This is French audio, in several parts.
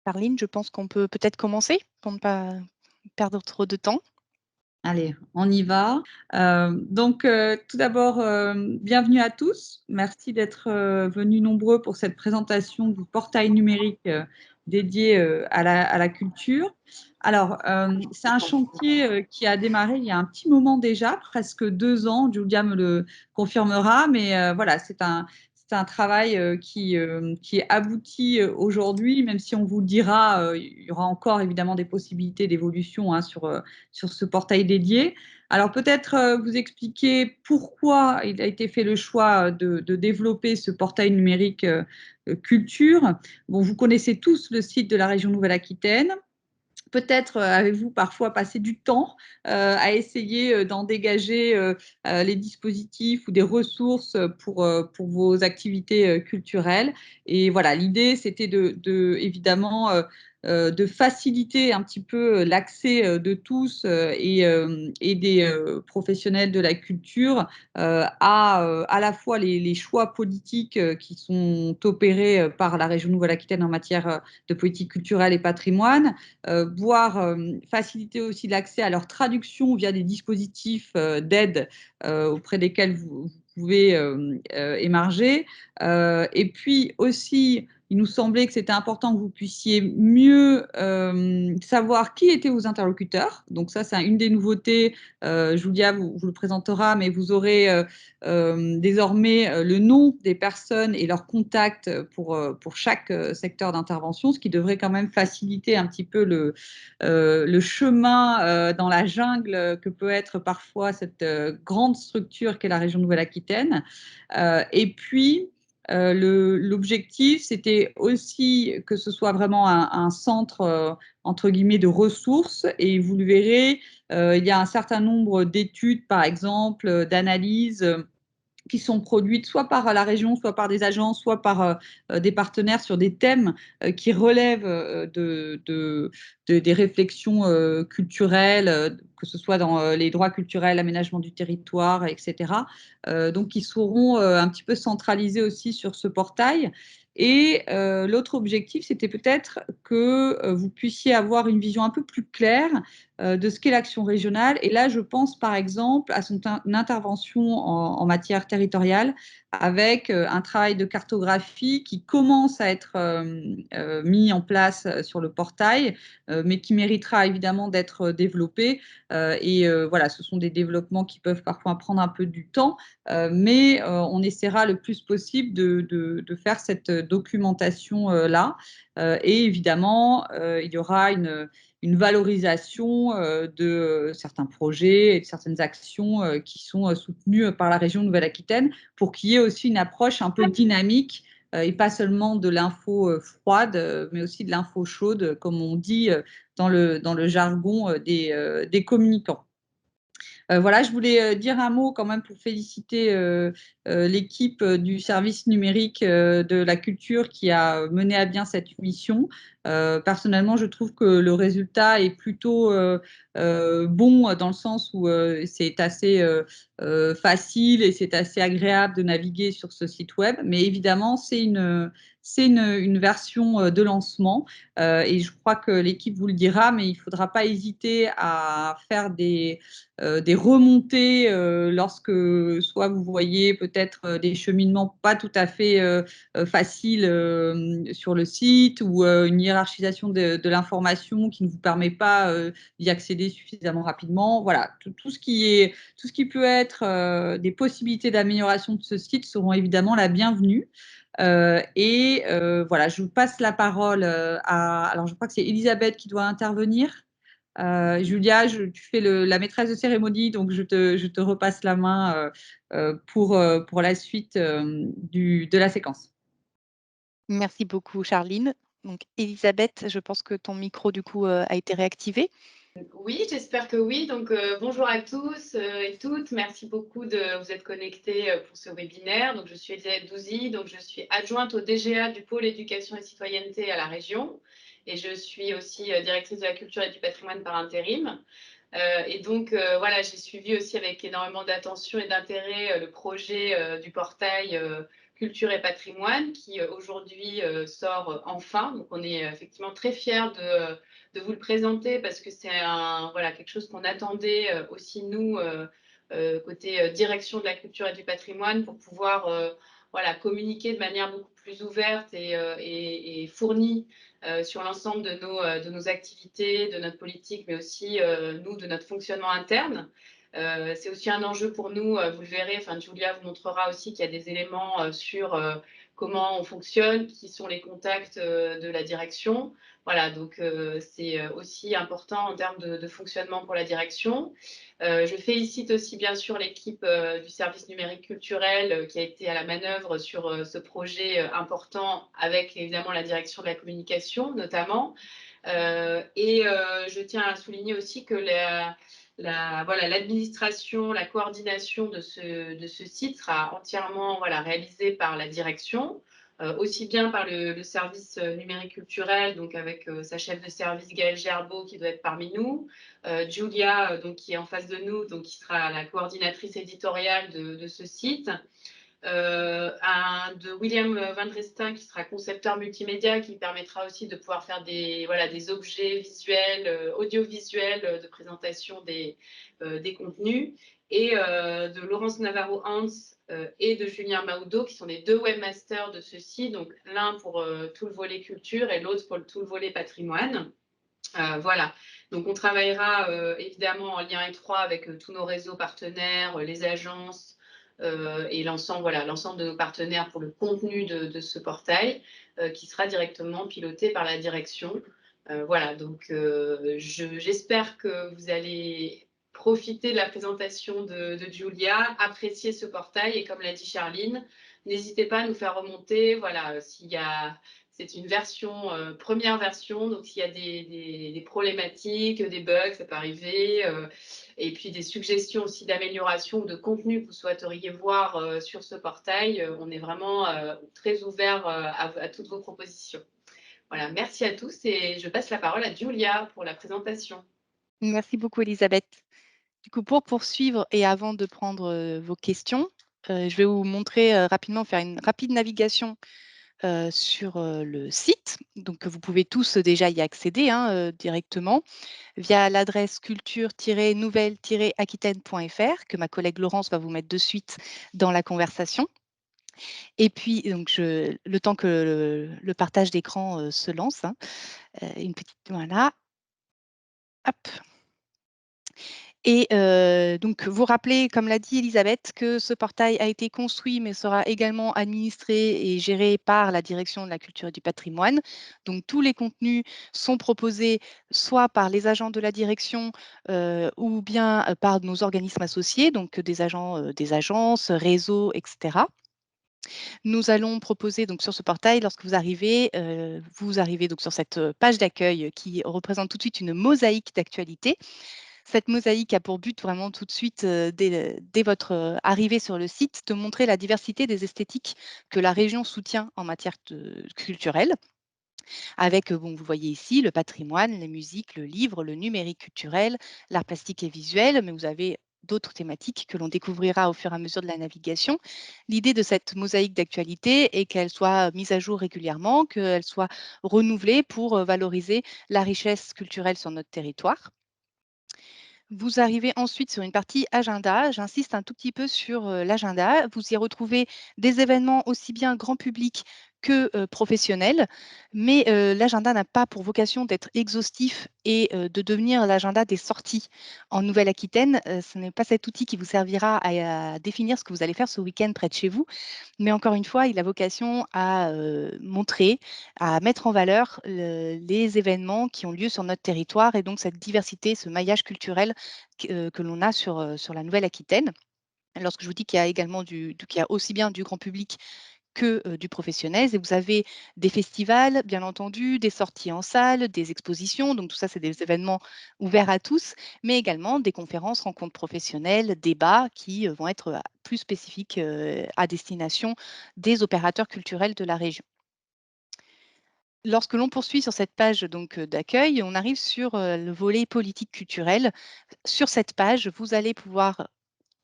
Charline, je pense qu'on peut peut-être commencer pour ne pas perdre trop de temps. Allez, on y va. Tout d'abord, bienvenue à tous. Merci d'être venus nombreux pour cette présentation du portail numérique dédié à la culture. Alors, c'est un chantier qui a démarré il y a un petit moment déjà, presque 2 ans. Julia me le confirmera, mais voilà, c'est un travail qui est abouti aujourd'hui, même si on vous le dira, il y aura encore évidemment des possibilités d'évolution, hein, sur ce portail dédié. Alors peut-être vous expliquer pourquoi il a été fait le choix de développer ce portail numérique culture. Bon, vous connaissez tous le site de la région Nouvelle-Aquitaine. Peut-être avez-vous parfois passé du temps à essayer d'en dégager les dispositifs ou des ressources pour vos activités culturelles. Et voilà, l'idée, c'était évidemment de faciliter un petit peu l'accès de tous et des professionnels de la culture à la fois les choix politiques qui sont opérés par la région Nouvelle-Aquitaine en matière de politique culturelle et patrimoine, voire faciliter aussi l'accès à leur traduction via des dispositifs d'aide auprès desquels vous pouvez émarger. Et puis aussi, il nous semblait que c'était important que vous puissiez mieux savoir qui étaient vos interlocuteurs. Donc ça, c'est une des nouveautés. Julia vous le présentera, mais vous aurez désormais le nom des personnes et leurs contacts pour chaque secteur d'intervention, ce qui devrait quand même faciliter un petit peu le chemin dans la jungle que peut être parfois cette grande structure qu'est la région Nouvelle-Aquitaine. Et puis, l'objectif, c'était aussi que ce soit vraiment un centre, entre guillemets, de ressources. Et vous le verrez, il y a un certain nombre d'études, par exemple, d'analyses qui sont produites soit par la région, soit par des agences, soit par des partenaires sur des thèmes qui relèvent des réflexions culturelles, que ce soit dans les droits culturels, l'aménagement du territoire, etc. Donc, qui seront un petit peu centralisés aussi sur ce portail. Et l'autre objectif, c'était peut-être que vous puissiez avoir une vision un peu plus claire de ce qu'est l'action régionale. Et là, je pense par exemple à son intervention en matière territoriale avec un travail de cartographie qui commence à être mis en place sur le portail, mais qui méritera évidemment d'être développé. Voilà, ce sont des développements qui peuvent parfois prendre un peu du temps, mais on essaiera le plus possible de faire cette documentation-là. Et évidemment, il y aura une valorisation de certains projets et de certaines actions qui sont soutenues par la région Nouvelle-Aquitaine pour qu'il y ait aussi une approche un peu dynamique et pas seulement de l'info froide, mais aussi de l'info chaude, comme on dit dans le jargon des communicants. Voilà, je voulais dire un mot quand même pour féliciter l'équipe du service numérique de la culture qui a mené à bien cette mission. Personnellement, je trouve que le résultat est plutôt bon dans le sens où c'est assez facile et c'est assez agréable de naviguer sur ce site web. Mais évidemment, c'est une version de lancement et je crois que l'équipe vous le dira, mais il ne faudra pas hésiter à faire des remontées lorsque soit vous voyez peut-être des cheminements pas tout à fait faciles sur le site ou une hiérarchisation de l'information qui ne vous permet pas d'y accéder suffisamment rapidement. Voilà, tout ce qui peut être des possibilités d'amélioration de ce site seront évidemment la bienvenue. Voilà, je vous passe la parole alors je crois que c'est Elisabeth qui doit intervenir. Julia, tu fais la maîtresse de cérémonie, donc je te repasse la main pour la suite de la séquence. Merci beaucoup, Charline. Donc, Elisabeth, je pense que ton micro, du coup, a été réactivé. Oui, j'espère que oui. Donc, bonjour à tous et toutes. Merci beaucoup de vous être connectés pour ce webinaire. Donc, je suis Elisabeth Douzy, donc je suis adjointe au DGA du pôle éducation et citoyenneté à la région. Et je suis aussi directrice de la culture et du patrimoine par intérim. Et donc, voilà, j'ai suivi aussi avec énormément d'attention et d'intérêt le projet du portail Culture et Patrimoine qui aujourd'hui sort enfin. Donc, on est effectivement très fiers de vous le présenter parce que c'est voilà, quelque chose qu'on attendait aussi nous, côté direction de la culture et du patrimoine, pour pouvoir voilà, communiquer de manière beaucoup plus ouverte et fournie sur l'ensemble de nos activités, de notre politique, mais aussi, nous, de notre fonctionnement interne. C'est aussi un enjeu pour nous, vous le verrez, enfin, Julia vous montrera aussi qu'il y a des éléments sur comment on fonctionne, qui sont les contacts de la direction. Voilà, donc c'est aussi important en termes de fonctionnement pour la direction. Je félicite aussi bien sûr l'équipe du service numérique culturel qui a été à la manœuvre sur ce projet important avec évidemment la direction de la communication notamment. Je tiens à souligner aussi que voilà, l'administration, la coordination de ce site sera entièrement voilà, réalisée par la direction, aussi bien par le service numérique culturel, donc avec sa chef de service Gaëlle Gerbeau qui doit être parmi nous, Julia donc, qui est en face de nous, donc qui sera la coordinatrice éditoriale de ce site, de William Van Drestin qui sera concepteur multimédia qui permettra aussi de pouvoir faire voilà, des objets visuels, audiovisuels de présentation des contenus, et de Laurence Navarro-Hans et de Julien Maudo qui sont les deux webmasters de ceci, donc l'un pour tout le volet culture et l'autre pour tout le volet patrimoine. Voilà, donc on travaillera évidemment en lien étroit avec tous nos réseaux partenaires, les agences et l'ensemble voilà, l'ensemble de nos partenaires pour le contenu de ce portail qui sera directement piloté par la direction. Voilà, donc j'espère que vous allez profiter de la présentation de Julia, apprécier ce portail et comme l'a dit Charline, n'hésitez pas à nous faire remonter, voilà, s'il y a c'est une version, première version, donc s'il y a des problématiques, des bugs, ça peut arriver, et puis des suggestions aussi d'amélioration ou de contenu que vous souhaiteriez voir sur ce portail, on est vraiment très ouvert à toutes vos propositions. Voilà, merci à tous et je passe la parole à Julia pour la présentation. Merci beaucoup, Elisabeth. Du coup, pour poursuivre et avant de prendre vos questions, je vais vous montrer rapidement, faire une rapide navigation sur le site. Donc, vous pouvez tous déjà y accéder directement via l'adresse culture-nouvelle-aquitaine.fr que ma collègue Laurence va vous mettre de suite dans la conversation. Et puis, donc, le temps que le partage d'écran se lance, une petite, voilà. Hop. Et donc, vous rappelez, comme l'a dit Elisabeth, que ce portail a été construit, mais sera également administré et géré par la direction de la culture et du patrimoine. Donc, tous les contenus sont proposés soit par les agents de la direction ou bien par nos organismes associés, donc des agents, des agences, réseaux, etc. Nous allons proposer donc sur ce portail, lorsque vous arrivez donc sur cette page d'accueil qui représente tout de suite une mosaïque d'actualité. Cette mosaïque a pour but vraiment tout de suite, dès votre arrivée sur le site, de montrer la diversité des esthétiques que la région soutient en matière culturelle, avec, bon, vous le voyez ici, le patrimoine, les musiques, le livre, le numérique culturel, l'art plastique et visuel, mais vous avez d'autres thématiques que l'on découvrira au fur et à mesure de la navigation. L'idée de cette mosaïque d'actualité est qu'elle soit mise à jour régulièrement, qu'elle soit renouvelée pour valoriser la richesse culturelle sur notre territoire. Vous arrivez ensuite sur une partie agenda. J'insiste un tout petit peu sur l'agenda. Vous y retrouvez des événements aussi bien grand public que professionnels, mais l'agenda n'a pas pour vocation d'être exhaustif et de devenir l'agenda des sorties. En Nouvelle-Aquitaine, ce n'est pas cet outil qui vous servira à définir ce que vous allez faire ce week-end près de chez vous, mais encore une fois, il a vocation à montrer, à mettre en valeur les événements qui ont lieu sur notre territoire et donc cette diversité, ce maillage culturel que l'on a sur la Nouvelle-Aquitaine. Lorsque je vous dis qu'il y a également qu'il y a aussi bien du grand public que du professionnel. Et vous avez des festivals, bien entendu, des sorties en salle, des expositions. Donc tout ça, c'est des événements ouverts à tous, mais également des conférences, rencontres professionnelles, débats qui vont être plus spécifiques à destination des opérateurs culturels de la région. lorsque l'on poursuit sur cette page donc d'accueil, on arrive sur le volet politique culturelle. Sur cette page, vous allez pouvoir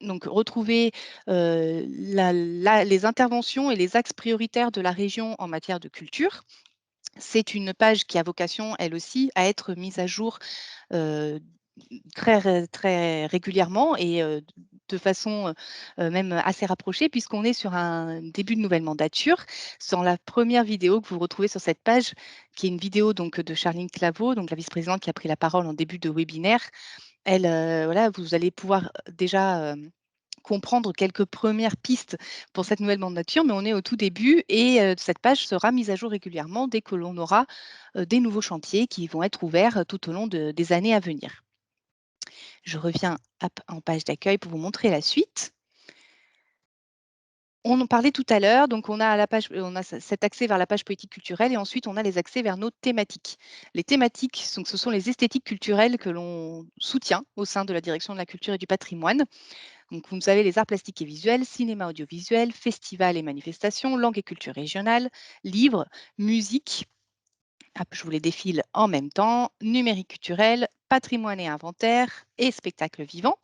donc retrouver les interventions et les axes prioritaires de la région en matière de culture. C'est une page qui a vocation, elle aussi, à être mise à jour euh, très régulièrement et de façon même assez rapprochée, puisqu'on est sur un début de nouvelle mandature. Sur la première vidéo que vous retrouvez sur cette page, qui est une vidéo donc, de Charline Claveau, donc la vice-présidente qui a pris la parole en début de webinaire, elle, voilà, vous allez pouvoir déjà comprendre quelques premières pistes pour cette nouvelle mandature, mais on est au tout début et cette page sera mise à jour régulièrement dès que l'on aura des nouveaux chantiers qui vont être ouverts tout au long des années à venir. Je reviens en page d'accueil pour vous montrer la suite. On en parlait tout à l'heure, donc on a, cet accès vers la page politique culturelle et ensuite on a les accès vers nos thématiques. Les thématiques, ce sont les esthétiques culturelles que l'on soutient au sein de la direction de la culture et du patrimoine. Donc vous avez les arts plastiques et visuels, cinéma audiovisuel, festivals et manifestations, langue et culture régionale, livres, musique. Hop, je vous les défile en même temps, numérique culturel, patrimoine et inventaire et spectacle vivant.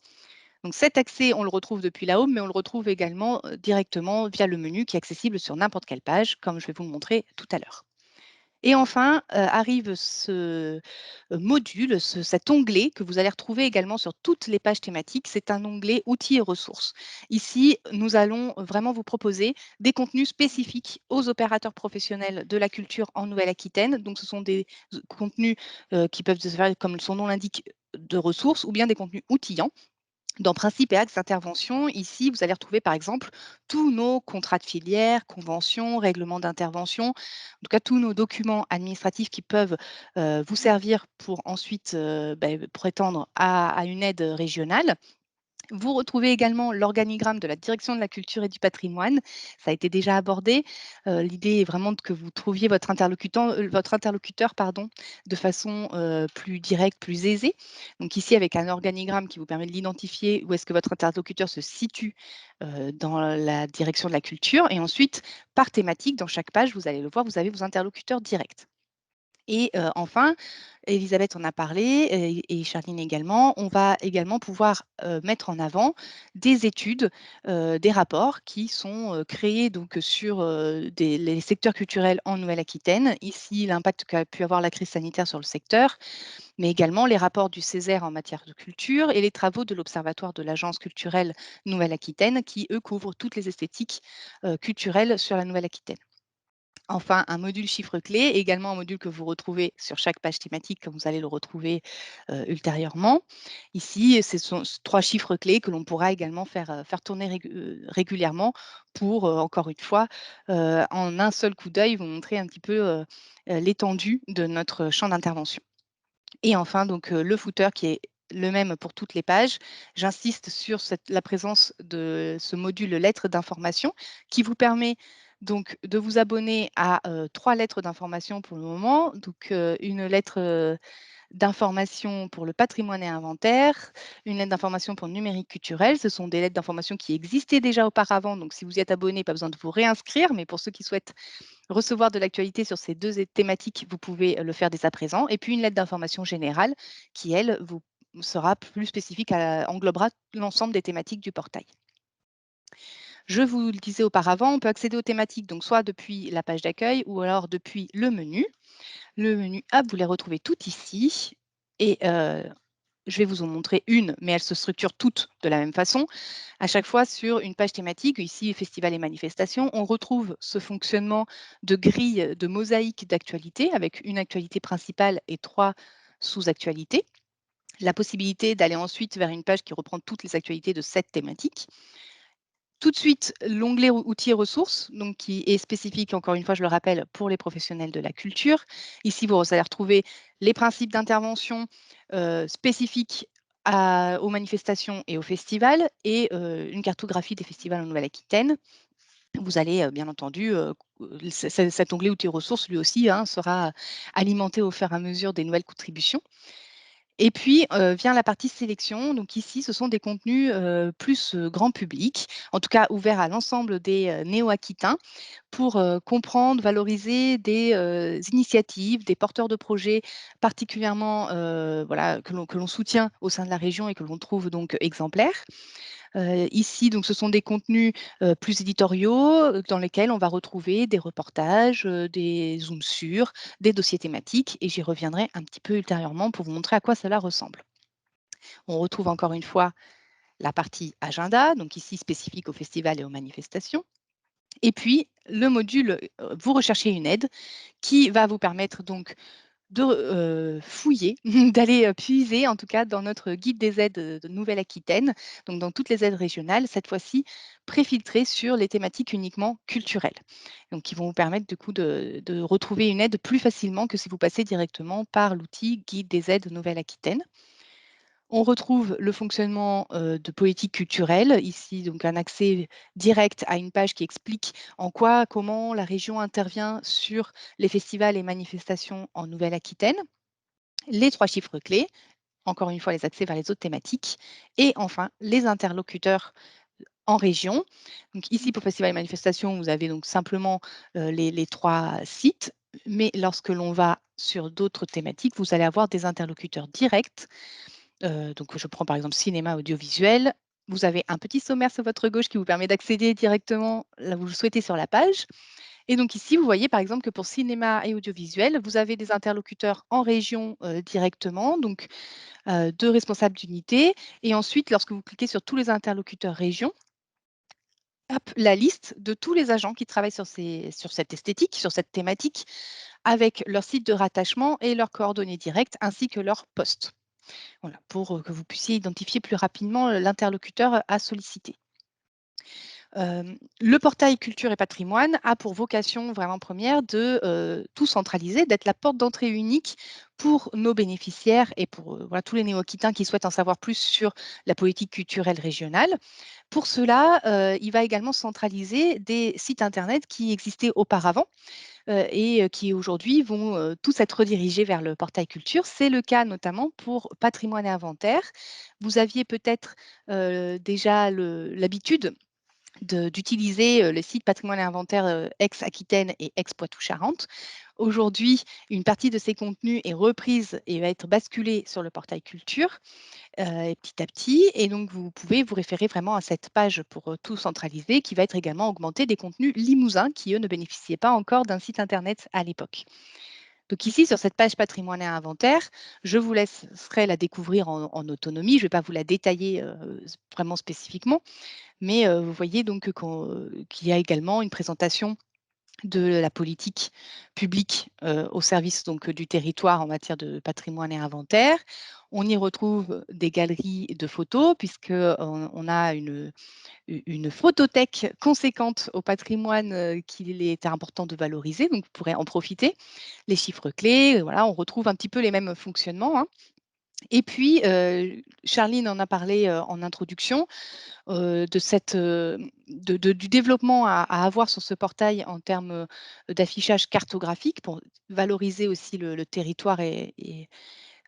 Donc cet accès, on le retrouve depuis la home, mais on le retrouve également directement via le menu qui est accessible sur n'importe quelle page, comme je vais vous le montrer tout à l'heure. Et enfin, arrive ce module, cet onglet que vous allez retrouver également sur toutes les pages thématiques. C'est un onglet outils et ressources. Ici, nous allons vraiment vous proposer des contenus spécifiques aux opérateurs professionnels de la culture en Nouvelle-Aquitaine. Donc, ce sont des contenus qui peuvent se faire, comme son nom l'indique, de ressources ou bien des contenus outillants. Dans Principes et axes d'intervention, ici, vous allez retrouver par exemple tous nos contrats de filière, conventions, règlements d'intervention, en tout cas tous nos documents administratifs qui peuvent vous servir pour ensuite prétendre à une aide régionale. Vous retrouvez également l'organigramme de la direction de la culture et du patrimoine. Ça a été déjà abordé. L'idée est vraiment que vous trouviez votre interlocuteur de façon plus directe, plus aisée. Donc ici, avec un organigramme qui vous permet de l'identifier, où est-ce que votre interlocuteur se situe dans la direction de la culture. Et ensuite, par thématique, dans chaque page, vous allez le voir, vous avez vos interlocuteurs directs. Et enfin, Elisabeth en a parlé et Charline également, on va également pouvoir mettre en avant des études, des rapports qui sont créés donc, sur les secteurs culturels en Nouvelle-Aquitaine. Ici, l'impact qu'a pu avoir la crise sanitaire sur le secteur, mais également les rapports du Césaire en matière de culture et les travaux de l'Observatoire de l'Agence culturelle Nouvelle-Aquitaine qui, eux, couvrent toutes les esthétiques culturelles sur la Nouvelle-Aquitaine. Enfin, un module chiffre-clé, également un module que vous retrouvez sur chaque page thématique, comme vous allez le retrouver ultérieurement. Ici, ce sont 3 chiffres clés que l'on pourra également faire tourner régulièrement pour, encore une fois, en un seul coup d'œil, vous montrer un petit peu l'étendue de notre champ d'intervention. Et enfin, donc, le footer qui est le même pour toutes les pages. J'insiste sur la présence de ce module lettres d'information qui vous permet donc de vous abonner à 3 lettres d'information pour le moment. Donc, une lettre d'information pour le patrimoine et inventaire, une lettre d'information pour le numérique culturel. Ce sont des lettres d'information qui existaient déjà auparavant. Donc, si vous y êtes abonné, pas besoin de vous réinscrire. Mais pour ceux qui souhaitent recevoir de l'actualité sur ces 2 thématiques, vous pouvez le faire dès à présent. Et puis une lettre d'information générale qui, elle, vous sera plus spécifique, englobera l'ensemble des thématiques du portail. Je vous le disais auparavant, on peut accéder aux thématiques donc soit depuis la page d'accueil ou alors depuis le menu. Le menu, hop, vous les retrouvez toutes ici. Et je vais vous en montrer une, mais elles se structurent toutes de la même façon. À chaque fois sur une page thématique, ici festival et manifestations, on retrouve ce fonctionnement de grille de mosaïque d'actualité avec une actualité principale et 3 sous-actualités. La possibilité d'aller ensuite vers une page qui reprend toutes les actualités de cette thématique. Tout de suite, l'onglet outils et ressources, donc qui est spécifique, encore une fois, je le rappelle, pour les professionnels de la culture. Ici, vous allez retrouver les principes d'intervention spécifiques aux manifestations et aux festivals et une cartographie des festivals en Nouvelle-Aquitaine. Vous allez, bien entendu, cet onglet outils et ressources, lui aussi, sera alimenté au fur et à mesure des nouvelles contributions. Et puis vient la partie sélection. Donc ici, ce sont des contenus plus grand public, en tout cas ouverts à l'ensemble des néo-aquitains pour comprendre, valoriser des initiatives, des porteurs de projets particulièrement voilà, que l'on soutient au sein de la région et que l'on trouve donc exemplaires. Ici, donc, ce sont des contenus plus éditoriaux dans lesquels on va retrouver des reportages, des zooms sur, des dossiers thématiques et j'y reviendrai un petit peu ultérieurement pour vous montrer à quoi cela ressemble. On retrouve encore une fois la partie agenda, donc ici spécifique au festival et aux manifestations. Et puis, le module vous recherchez une aide qui va vous permettre donc de fouiller, d'aller puiser en tout cas dans notre guide des aides de Nouvelle-Aquitaine, donc dans toutes les aides régionales, cette fois-ci préfiltrées sur les thématiques uniquement culturelles. Donc qui vont vous permettre du coup de retrouver une aide plus facilement que si vous passez directement par l'outil guide des aides Nouvelle-Aquitaine. On retrouve le fonctionnement de politique culturelle, ici donc un accès direct à une page qui explique en quoi, comment la région intervient sur les festivals et manifestations en Nouvelle-Aquitaine, les 3 chiffres clés, encore une fois les accès vers les autres thématiques et enfin les interlocuteurs en région. Donc ici pour festival et manifestations, vous avez donc simplement les 3 sites, mais lorsque l'on va sur d'autres thématiques, vous allez avoir des interlocuteurs directs. Donc je prends par exemple cinéma audiovisuel. Vous avez un petit sommaire sur votre gauche qui vous permet d'accéder directement là où vous le souhaitez sur la page. Et donc ici, vous voyez par exemple que pour cinéma et audiovisuel, vous avez des interlocuteurs en région directement, donc 2 responsables d'unité. Et ensuite, lorsque vous cliquez sur tous les interlocuteurs région, hop, la liste de tous les agents qui travaillent sur cette esthétique, sur cette thématique, avec leur site de rattachement et leurs coordonnées directes, ainsi que leur poste. Voilà, pour que vous puissiez identifier plus rapidement l'interlocuteur à solliciter. Le portail culture et patrimoine a pour vocation vraiment première de tout centraliser, d'être la porte d'entrée unique pour nos bénéficiaires et pour voilà, tous les néo-aquitains qui souhaitent en savoir plus sur la politique culturelle régionale. Pour cela, il va également centraliser des sites internet qui existaient auparavant et qui aujourd'hui vont tous être redirigés vers le portail culture. C'est le cas notamment pour patrimoine et inventaire. Vous aviez peut-être déjà l'habitude d'utiliser le site patrimoine et inventaire ex-Aquitaine et ex-Poitou-Charentes. Aujourd'hui, une partie de ces contenus est reprise et va être basculée sur le portail culture petit à petit. Et donc, vous pouvez vous référer vraiment à cette page pour tout centraliser qui va être également augmentée des contenus limousins qui, eux, ne bénéficiaient pas encore d'un site internet à l'époque. Donc ici, sur cette page patrimoine et inventaire, je vous laisserai la découvrir en autonomie. Je ne vais pas vous la détailler vraiment spécifiquement, mais vous voyez donc qu'il y a également une présentation de la politique publique au service donc, du territoire en matière de patrimoine et inventaire. On y retrouve des galeries de photos puisqu'on a une photothèque conséquente au patrimoine qu'il est important de valoriser, donc vous pourrez en profiter. Les chiffres clés, voilà, on retrouve un petit peu les mêmes fonctionnements, hein. Et puis, Charline en a parlé en introduction, du développement à avoir sur ce portail en termes d'affichage cartographique pour valoriser aussi le territoire et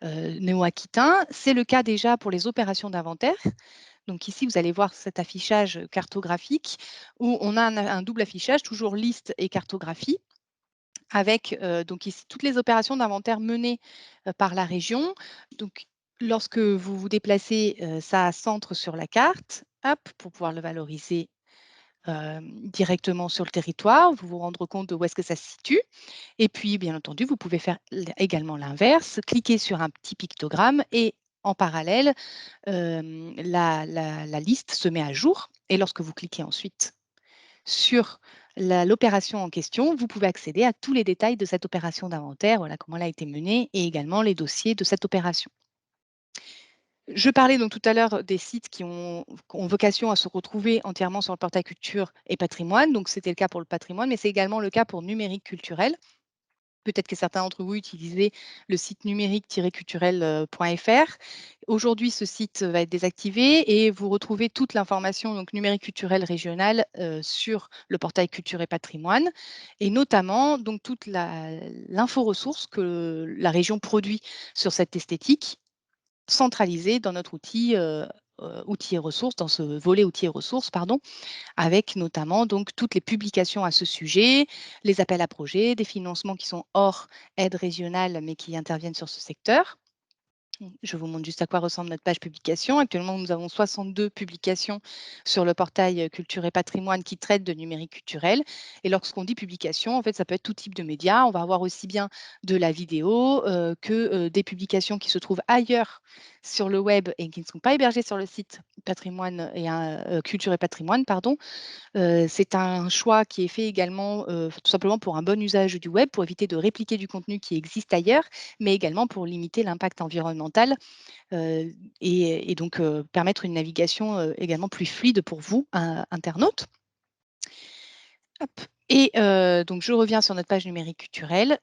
néo-aquitain. C'est le cas déjà pour les opérations d'inventaire. Donc ici, vous allez voir cet affichage cartographique où on a un double affichage, toujours liste et cartographie, avec donc ici toutes les opérations d'inventaire menées par la région. Donc lorsque vous vous déplacez, ça centre sur la carte, hop, pour pouvoir le valoriser directement sur le territoire, vous vous rendre compte de où est-ce que ça se situe. Et puis, bien entendu, vous pouvez faire également l'inverse, cliquer sur un petit pictogramme et en parallèle, la liste se met à jour. Et lorsque vous cliquez ensuite sur l'opération en question, vous pouvez accéder à tous les détails de cette opération d'inventaire, voilà comment elle a été menée et également les dossiers de cette opération. Je parlais donc tout à l'heure des sites qui ont vocation à se retrouver entièrement sur le portail culture et patrimoine. Donc c'était le cas pour le patrimoine, mais c'est également le cas pour numérique culturel. Peut-être que certains d'entre vous utilisaient le site numérique-culturel.fr. Aujourd'hui, ce site va être désactivé et vous retrouvez toute l'information donc numérique culturel régional sur le portail culture et patrimoine et notamment donc toute l'info ressource que la région produit sur cette esthétique centralisé dans notre outil, outils et ressources, dans ce volet outils et ressources, pardon, avec notamment donc toutes les publications à ce sujet, les appels à projets, des financements qui sont hors aide régionale, mais qui interviennent sur ce secteur. Je vous montre juste à quoi ressemble notre page publication. Actuellement, nous avons 62 publications sur le portail Culture et Patrimoine qui traitent de numérique culturel. Et lorsqu'on dit publication, en fait, ça peut être tout type de médias. On va avoir aussi bien de la vidéo que des publications qui se trouvent ailleurs sur le web et qui ne sont pas hébergées sur le site Patrimoine et Culture et Patrimoine, pardon. C'est un choix qui est fait également tout simplement pour un bon usage du web, pour éviter de répliquer du contenu qui existe ailleurs, mais également pour limiter l'impact environnemental et donc permettre une navigation également plus fluide pour vous, internautes. Hop. Et donc je reviens sur notre page numérique culturelle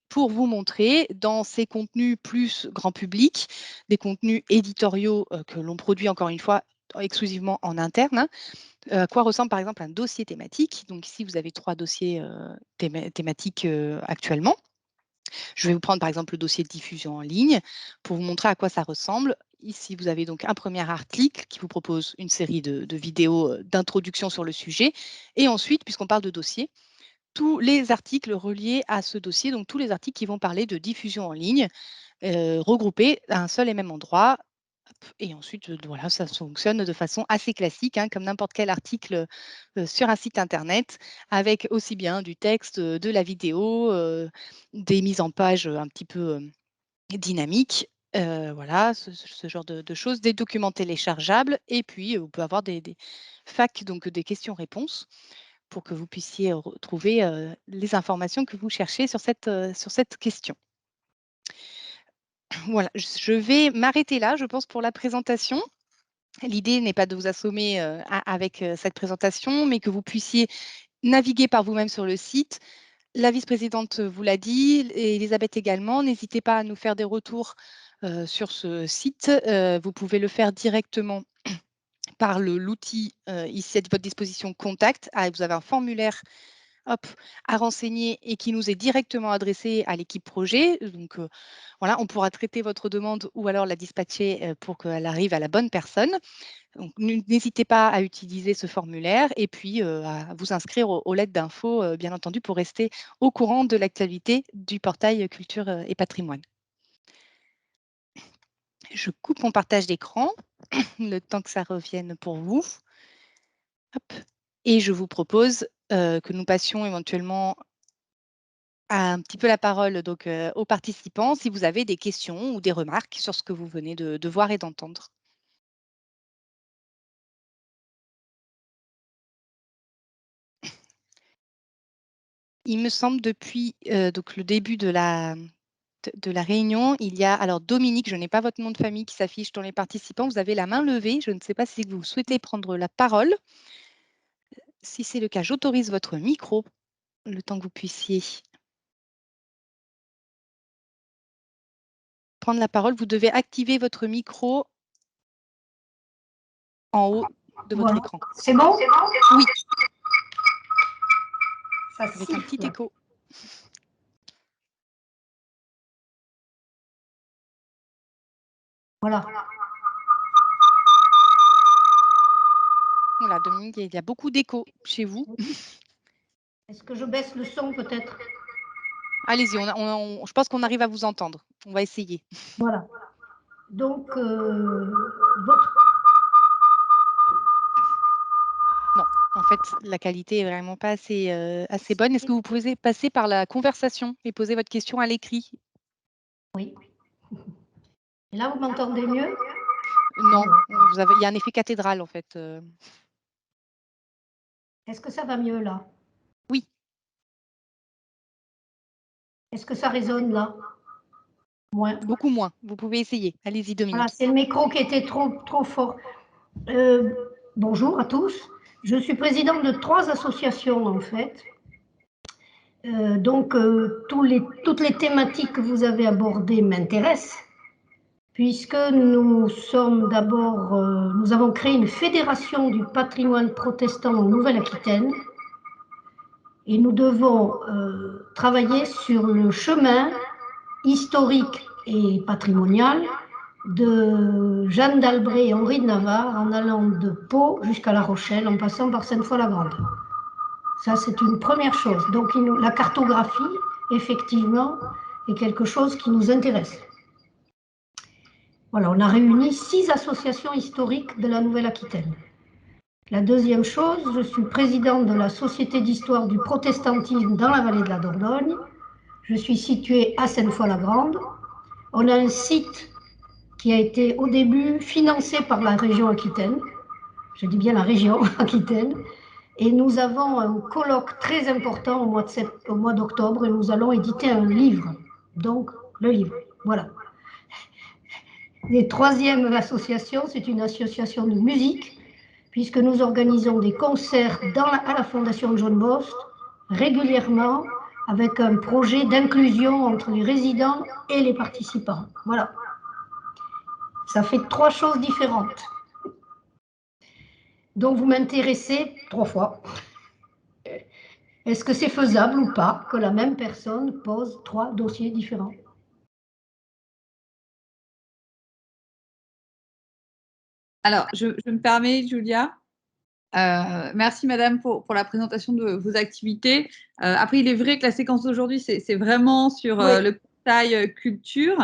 pour vous montrer dans ces contenus plus grand public, des contenus éditoriaux que l'on produit encore une fois exclusivement en interne, hein. À quoi ressemble par exemple un dossier thématique. Donc ici, vous avez 3 dossiers thématiques actuellement. Je vais vous prendre par exemple le dossier de diffusion en ligne pour vous montrer à quoi ça ressemble. Ici, vous avez donc un premier article qui vous propose une série de vidéos d'introduction sur le sujet. Et ensuite, puisqu'on parle de dossier, tous les articles reliés à ce dossier, donc tous les articles qui vont parler de diffusion en ligne, regroupés à un seul et même endroit. Et ensuite, voilà, ça fonctionne de façon assez classique, hein, comme n'importe quel article sur un site internet, avec aussi bien du texte, de la vidéo, des mises en page un petit peu dynamiques, voilà, ce genre de choses, des documents téléchargeables, et puis on peut avoir des FAQ, donc des questions-réponses, pour que vous puissiez retrouver les informations que vous cherchez sur cette question. Voilà, je vais m'arrêter là, je pense, pour la présentation. L'idée n'est pas de vous assommer avec cette présentation, mais que vous puissiez naviguer par vous-même sur le site. La vice-présidente vous l'a dit, et Elisabeth également. N'hésitez pas à nous faire des retours sur ce site. Vous pouvez le faire directement par l'outil ici à votre disposition Contact. Vous avez un formulaire à renseigner et qui nous est directement adressé à l'équipe projet. Donc voilà, on pourra traiter votre demande ou alors la dispatcher pour qu'elle arrive à la bonne personne. Donc n'hésitez pas à utiliser ce formulaire et puis à vous inscrire aux lettres d'info, bien entendu, pour rester au courant de l'actualité du portail Culture et Patrimoine. Je coupe mon partage d'écran, le temps que ça revienne pour vous. Hop. Et je vous propose que nous passions éventuellement un petit peu la parole donc, aux participants, si vous avez des questions ou des remarques sur ce que vous venez de voir et d'entendre. Il me semble depuis donc le début de la réunion, il y a alors Dominique, je n'ai pas votre nom de famille qui s'affiche dans les participants, vous avez la main levée, je ne sais pas si vous souhaitez prendre la parole. Si c'est le cas, j'autorise votre micro, le temps que vous puissiez prendre la parole. Vous devez activer votre micro en haut de votre Voilà. écran. C'est bon? Oui, Ça avec un petit siffle. écho. Voilà. Voilà, Dominique, il y a beaucoup d'écho chez vous. Est-ce que je baisse le son peut-être? Allez-y, je pense qu'on arrive à vous entendre. On va essayer. Voilà. Donc, Non, en fait, la qualité est vraiment pas assez bonne. Est-ce que vous pouvez passer par la conversation et poser votre question à l'écrit? oui. Et là, vous m'entendez mieux? Non, il y a un effet cathédrale en fait. Est-ce que ça va mieux là? Oui. Est-ce que ça résonne là? Moins. Beaucoup moins. Vous pouvez essayer. Allez-y, Voilà, Dominique. c'est le micro qui était trop fort. Bonjour à tous. Je suis présidente de 3 associations en fait. Donc, toutes les thématiques que vous avez abordées m'intéressent, puisque nous avons créé une fédération du patrimoine protestant en Nouvelle-Aquitaine, et nous devons travailler sur le chemin historique et patrimonial de Jeanne d'Albret et Henri de Navarre en allant de Pau jusqu'à La Rochelle, en passant par Sainte-Foy-la-Grande. Ça, c'est une première chose. Donc, la cartographie, effectivement, est quelque chose qui nous intéresse. Voilà, on a réuni 6 associations historiques de la Nouvelle-Aquitaine. La deuxième chose, je suis présidente de la Société d'histoire du protestantisme dans la vallée de la Dordogne. Je suis située à Sainte-Foy-la-Grande. On a un site qui a été au début financé par la région Aquitaine. Je dis bien la région Aquitaine. Et nous avons un colloque très important au mois d'octobre et nous allons éditer un livre. Donc, le livre, voilà. La troisième association, c'est une association de musique, puisque nous organisons des concerts à la Fondation John Bost régulièrement avec un projet d'inclusion entre les résidents et les participants. Voilà. Ça fait 3 choses différentes. Donc, vous m'intéressez 3 fois. Est-ce que c'est faisable ou pas que la même personne pose 3 dossiers différents? Alors, je me permets, Julia. Merci, madame, pour la présentation de vos activités. Après, il est vrai que la séquence d'aujourd'hui, c'est vraiment sur Oui. le portail culture.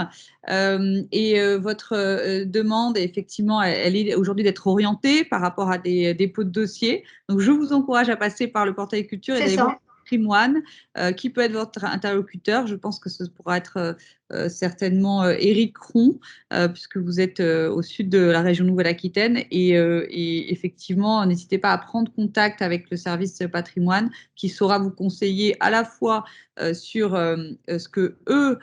Et votre demande, effectivement, elle est aujourd'hui d'être orientée par rapport à des dépôts de dossiers. Donc, je vous encourage à passer par le portail culture et C'est d'aller ça. voir Patrimoine, qui peut être votre interlocuteur. Je pense que ce pourra être certainement Éric Cron, puisque vous êtes au sud de la région Nouvelle-Aquitaine. Et effectivement, n'hésitez pas à prendre contact avec le service patrimoine qui saura vous conseiller à la fois sur ce que eux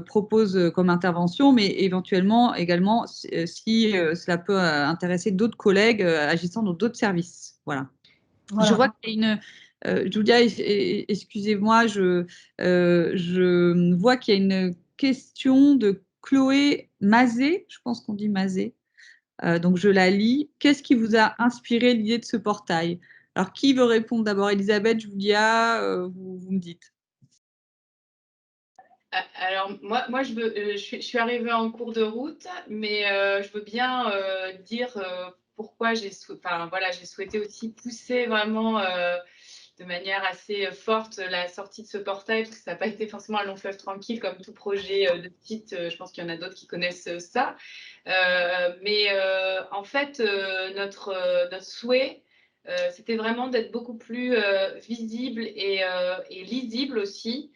proposent comme intervention, mais éventuellement également si cela peut intéresser d'autres collègues agissant dans d'autres services. Voilà. Voilà. Je vois qu'il y a une. Julia, excusez-moi, je vois qu'il y a une question de Chloé Mazet, je pense qu'on dit Mazet. Donc je la lis. Qu'est-ce qui vous a inspiré l'idée de ce portail? Alors qui veut répondre d'abord? Elisabeth, Julia, vous me dites. Alors moi je suis arrivée en cours de route, mais je veux bien dire pourquoi j'ai souhaité aussi pousser vraiment de manière assez forte la sortie de ce portail, parce que ça n'a pas été forcément un long fleuve tranquille comme tout projet de site. Je pense qu'il y en a d'autres qui connaissent ça. Mais en fait, notre souhait, c'était vraiment d'être beaucoup plus visible et lisible aussi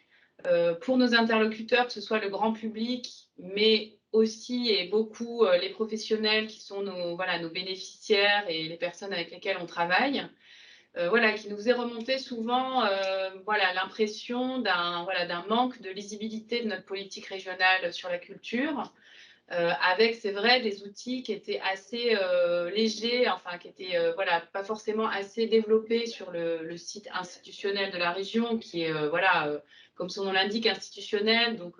pour nos interlocuteurs, que ce soit le grand public, mais aussi et beaucoup les professionnels qui sont nos bénéficiaires et les personnes avec lesquelles on travaille. Qui nous est remonté souvent l'impression d'un manque de lisibilité de notre politique régionale sur la culture, avec, c'est vrai, des outils qui étaient assez légers, enfin qui étaient pas forcément assez développés sur le site institutionnel de la région, qui est comme son nom l'indique, institutionnel, donc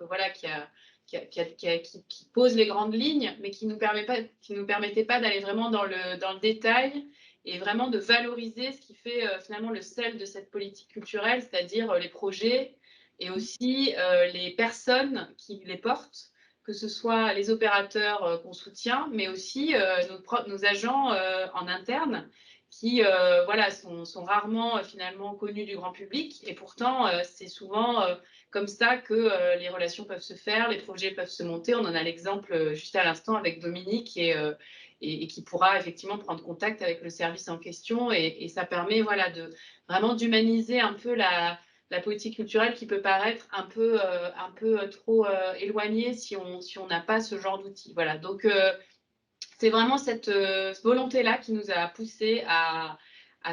qui pose les grandes lignes, mais qui nous permettait pas d'aller vraiment dans le détail et vraiment de valoriser ce qui fait finalement le sel de cette politique culturelle, c'est-à-dire les projets et aussi les personnes qui les portent, que ce soit les opérateurs qu'on soutient, mais aussi nos agents en interne qui sont rarement finalement connus du grand public. Et pourtant, c'est souvent comme ça que les relations peuvent se faire, les projets peuvent se monter. On en a l'exemple juste à l'instant avec Dominique et qui pourra effectivement prendre contact avec le service en question. Et ça permet vraiment d'humaniser un peu la politique culturelle qui peut paraître un peu trop éloignée si on n'a pas ce genre d'outils. Voilà, donc c'est vraiment cette volonté-là qui nous a poussé à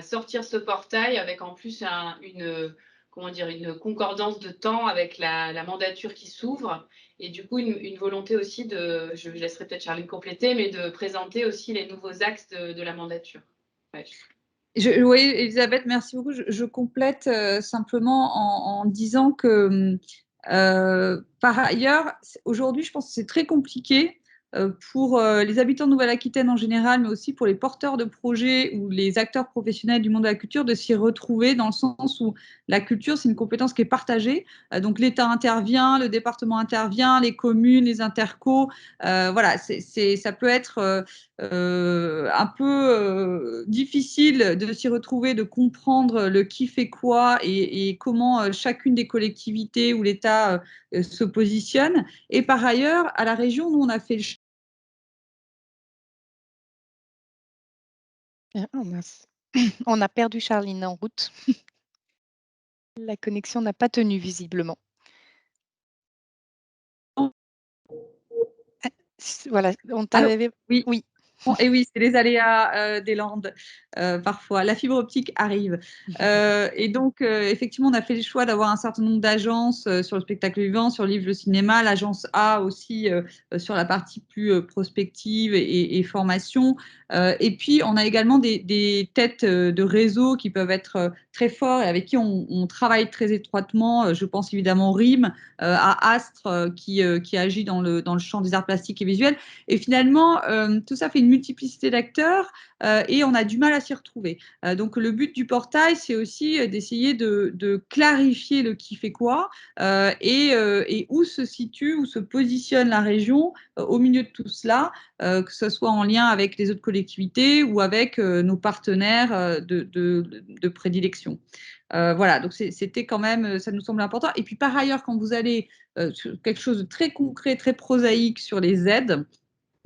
sortir ce portail avec en plus une concordance de temps avec la mandature qui s'ouvre et du coup une volonté aussi je laisserai peut-être Charline compléter, mais de présenter aussi les nouveaux axes de la mandature. Ouais. Oui, Elisabeth, merci beaucoup. Je complète simplement en disant que par ailleurs, aujourd'hui, je pense que c'est très compliqué pour les habitants de Nouvelle-Aquitaine en général, mais aussi pour les porteurs de projets ou les acteurs professionnels du monde de la culture, de s'y retrouver dans le sens où la culture, c'est une compétence qui est partagée. Donc l'État intervient, le département intervient, les communes, les intercos. Voilà, ça peut être un peu difficile de s'y retrouver, de comprendre le qui fait quoi et comment chacune des collectivités ou l'État se positionne. Et par ailleurs, à la région, nous, on a fait le choix. Oh mince. On a perdu Charline en route. La connexion n'a pas tenu visiblement. Voilà, on t'avait... Oui. Oui. Et oui, c'est les aléas des Landes parfois. La fibre optique arrive. Et donc, effectivement, on a fait le choix d'avoir un certain nombre d'agences sur le spectacle vivant, sur le livre, le cinéma, l'agence A aussi sur la partie plus prospective et formation. Et puis, on a également des têtes de réseau qui peuvent être très forts et avec qui on travaille très étroitement. Je pense évidemment au RIM, à Astre qui agit dans le champ des arts plastiques et visuels. Et finalement, tout ça fait une multiplicité d'acteurs et on a du mal à s'y retrouver. Donc, le but du portail, c'est aussi d'essayer de clarifier le qui fait quoi et où se situe, où se positionne la région au milieu de tout cela, que ce soit en lien avec les autres collectivités ou avec nos partenaires de prédilection. Voilà, donc c'était quand même, ça nous semble important. Et puis par ailleurs, quand vous allez sur quelque chose de très concret, très prosaïque sur les aides,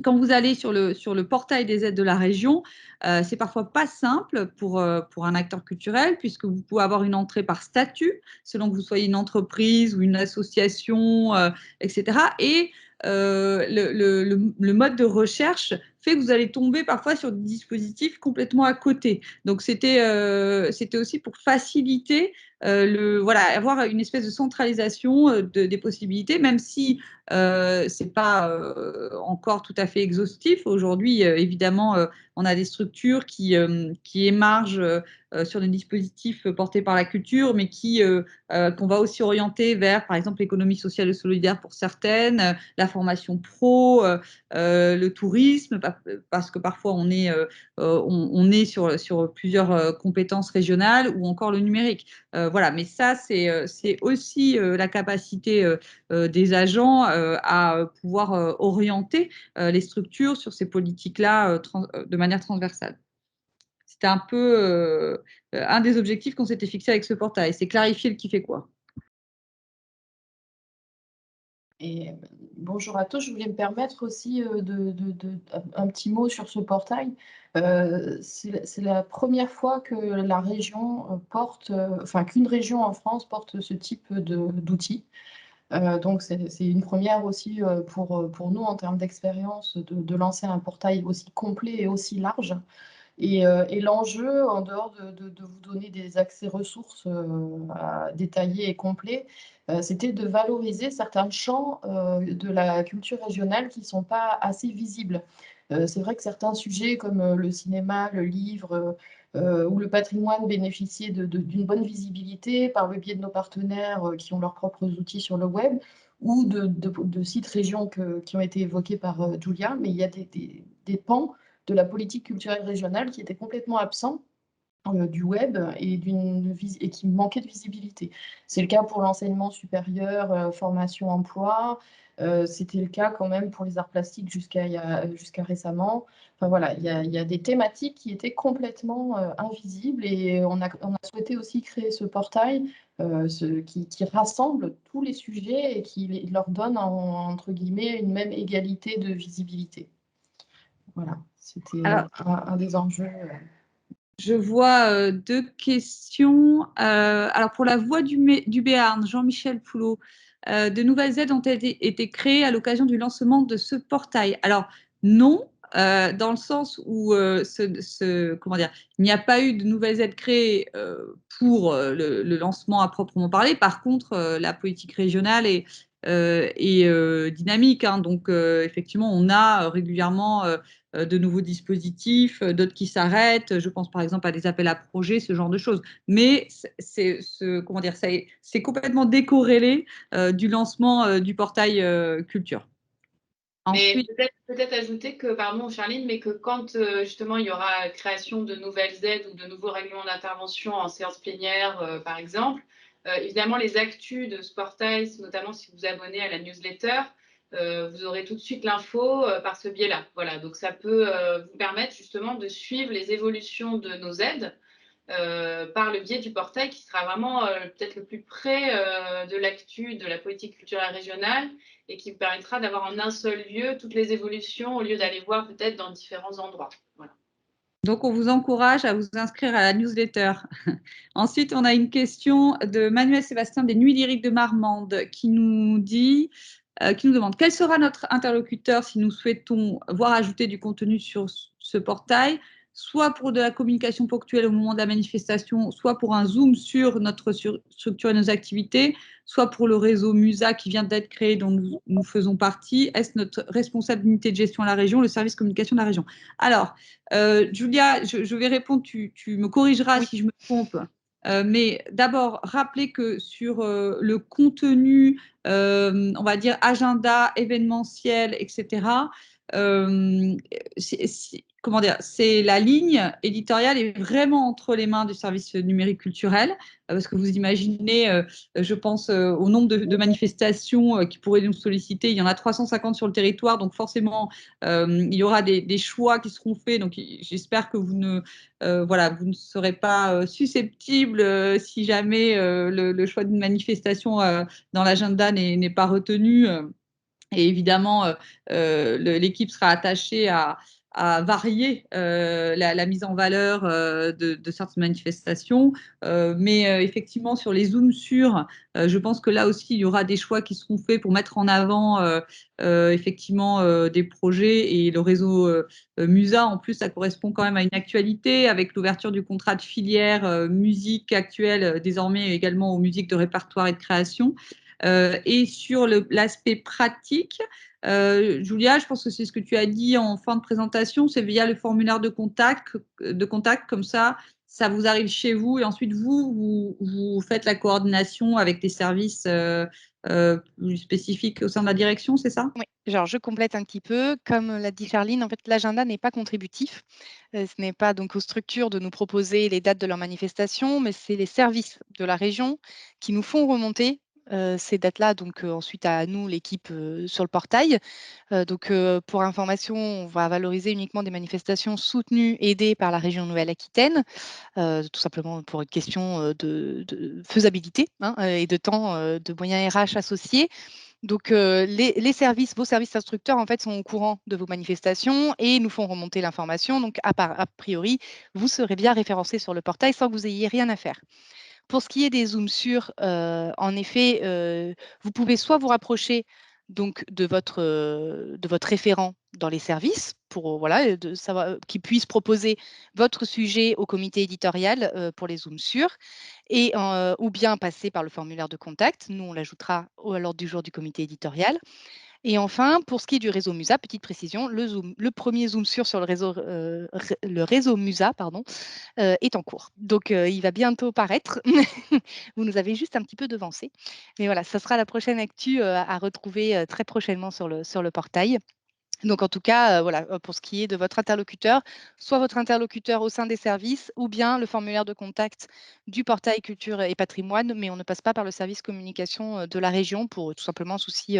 quand vous allez sur le portail des aides de la région, c'est parfois pas simple pour un acteur culturel, puisque vous pouvez avoir une entrée par statut, selon que vous soyez une entreprise ou une association, etc. Et le mode de recherche fait que vous allez tomber parfois sur des dispositifs complètement à côté. Donc, c'était aussi pour faciliter voilà, avoir une espèce de centralisation des possibilités, même si c'est pas encore tout à fait exhaustif. Aujourd'hui, évidemment, on a des structures qui émargent sur des dispositifs portés par la culture, mais qu'on va aussi orienter vers, par exemple, l'économie sociale et solidaire pour certaines, la formation pro, le tourisme, parce que parfois on est sur plusieurs compétences régionales ou encore le numérique. Voilà, mais ça, c'est aussi la capacité des agents à pouvoir orienter les structures sur ces politiques-là de manière transversale. C'était un peu un des objectifs qu'on s'était fixé avec ce portail, c'est clarifier le qui fait quoi. Et bonjour à tous, je voulais me permettre aussi un petit mot sur ce portail. C'est la première fois que la région porte, enfin qu'une région en France porte ce type d'outils. Donc c'est une première aussi pour nous en termes d'expérience de lancer un portail aussi complet et aussi large. Et l'enjeu, en dehors de vous donner des accès ressources détaillés et complets, c'était de valoriser certains champs de la culture régionale qui ne sont pas assez visibles. C'est vrai que certains sujets comme le cinéma, le livre ou le patrimoine bénéficiaient d'une bonne visibilité par le biais de nos partenaires qui ont leurs propres outils sur le web ou de sites régions qui ont été évoqués par Julia, mais il y a des pans de la politique culturelle régionale qui était complètement absent du web et qui manquait de visibilité. C'est le cas pour l'enseignement supérieur, formation, emploi. C'était le cas quand même pour les arts plastiques jusqu'à récemment. Enfin voilà, il y a des thématiques qui étaient complètement invisibles et on a souhaité aussi créer ce portail qui rassemble tous les sujets et qui leur donne entre guillemets une même égalité de visibilité. Voilà, c'était un des enjeux. Je vois deux questions. Alors, pour la Voix du Béarn, Jean-Michel Poulot, de nouvelles aides ont été créées à l'occasion du lancement de ce portail. Alors, non, dans le sens où comment dire, il n'y a pas eu de nouvelles aides créées pour le lancement à proprement parler. Par contre, la politique régionale est dynamique. Hein. Donc, effectivement, on a régulièrement de nouveaux dispositifs, d'autres qui s'arrêtent. Je pense par exemple à des appels à projets, ce genre de choses. Mais comment dire, c'est complètement décorrélé du lancement du portail culture. Mais Ensuite, peut-être ajouter que, pardon Charline, mais que quand justement il y aura création de nouvelles aides ou de nouveaux règlements d'intervention en séance plénière, par exemple, évidemment les actus de ce portail, notamment si vous vous abonnez à la newsletter, vous aurez tout de suite l'info par ce biais-là. Voilà, donc ça peut vous permettre justement de suivre les évolutions de nos aides par le biais du portail qui sera vraiment peut-être le plus près de l'actu de la politique culturelle régionale et qui vous permettra d'avoir en un seul lieu toutes les évolutions au lieu d'aller voir peut-être dans différents endroits. Voilà. donc on vous encourage à vous inscrire à la newsletter. Ensuite, on a une question de Manuel Sébastien des Nuits lyriques de Marmande qui nous demande quel sera notre interlocuteur si nous souhaitons voir ajouter du contenu sur ce portail, soit pour de la communication ponctuelle au moment de la manifestation, soit pour un zoom sur notre structure et nos activités, soit pour le réseau MUSA qui vient d'être créé, dont nous faisons partie. Est-ce notre responsable d'unité de gestion à la région, le service communication de la région? Alors, Julia, je vais répondre, tu me corrigeras si je me trompe. Mais d'abord, rappelez que sur le contenu, on va dire agenda, événementiel, etc., comment dire, c'est la ligne éditoriale est vraiment entre les mains du service numérique culturel, parce que vous imaginez, je pense au nombre de manifestations qui pourraient nous solliciter. Il y en a 350 sur le territoire, donc forcément, il y aura des choix qui seront faits. Donc, j'espère que vous ne serez pas susceptible si jamais le choix d'une manifestation dans l'agenda n'est pas retenu. Et évidemment, l'équipe sera attachée à varier la mise en valeur de certaines manifestations. Mais effectivement, sur les zooms sur, je pense que là aussi, il y aura des choix qui seront faits pour mettre en avant effectivement des projets. Et le réseau MUSA, en plus, ça correspond quand même à une actualité avec l'ouverture du contrat de filière musique actuelle, désormais également aux musiques de répertoire et de création. Et sur l'aspect pratique, Julia, je pense que c'est ce que tu as dit en fin de présentation, c'est via le formulaire de contact, comme ça vous arrive chez vous et ensuite vous faites la coordination avec les services plus spécifiques au sein de la direction, c'est ça? Oui, genre je complète un petit peu. Comme l'a dit Charline, en fait, l'agenda n'est pas contributif. Ce n'est pas donc aux structures de nous proposer les dates de leurs manifestations, mais c'est les services de la région qui nous font remonter ces dates-là, donc ensuite à nous, l'équipe sur le portail. Pour information, on va valoriser uniquement des manifestations soutenues, aidées par la région Nouvelle-Aquitaine, tout simplement pour une question de faisabilité hein, et de temps, de moyens RH associés. Donc, les services, vos services instructeurs, en fait, sont au courant de vos manifestations et nous font remonter l'information. Donc, a priori, vous serez bien référencé sur le portail sans que vous ayez rien à faire. Pour ce qui est des zooms sur, en effet, vous pouvez soit vous rapprocher donc de votre référent dans les services pour voilà, de savoir qui puisse proposer votre sujet au comité éditorial pour les zooms sur et ou bien passer par le formulaire de contact. Nous, on l'ajoutera à l'ordre du jour du comité éditorial. Et enfin, pour ce qui est du réseau MUSA, petite précision, le premier zoom sur le réseau MUSA, pardon, est en cours. Donc, il va bientôt paraître. Vous nous avez juste un petit peu devancé. Mais voilà, ça sera la prochaine actu à retrouver très prochainement sur le portail. Donc, en tout cas, voilà, pour ce qui est de votre interlocuteur, soit votre interlocuteur au sein des services ou bien le formulaire de contact du portail culture et patrimoine, mais on ne passe pas par le service communication de la région pour tout simplement souci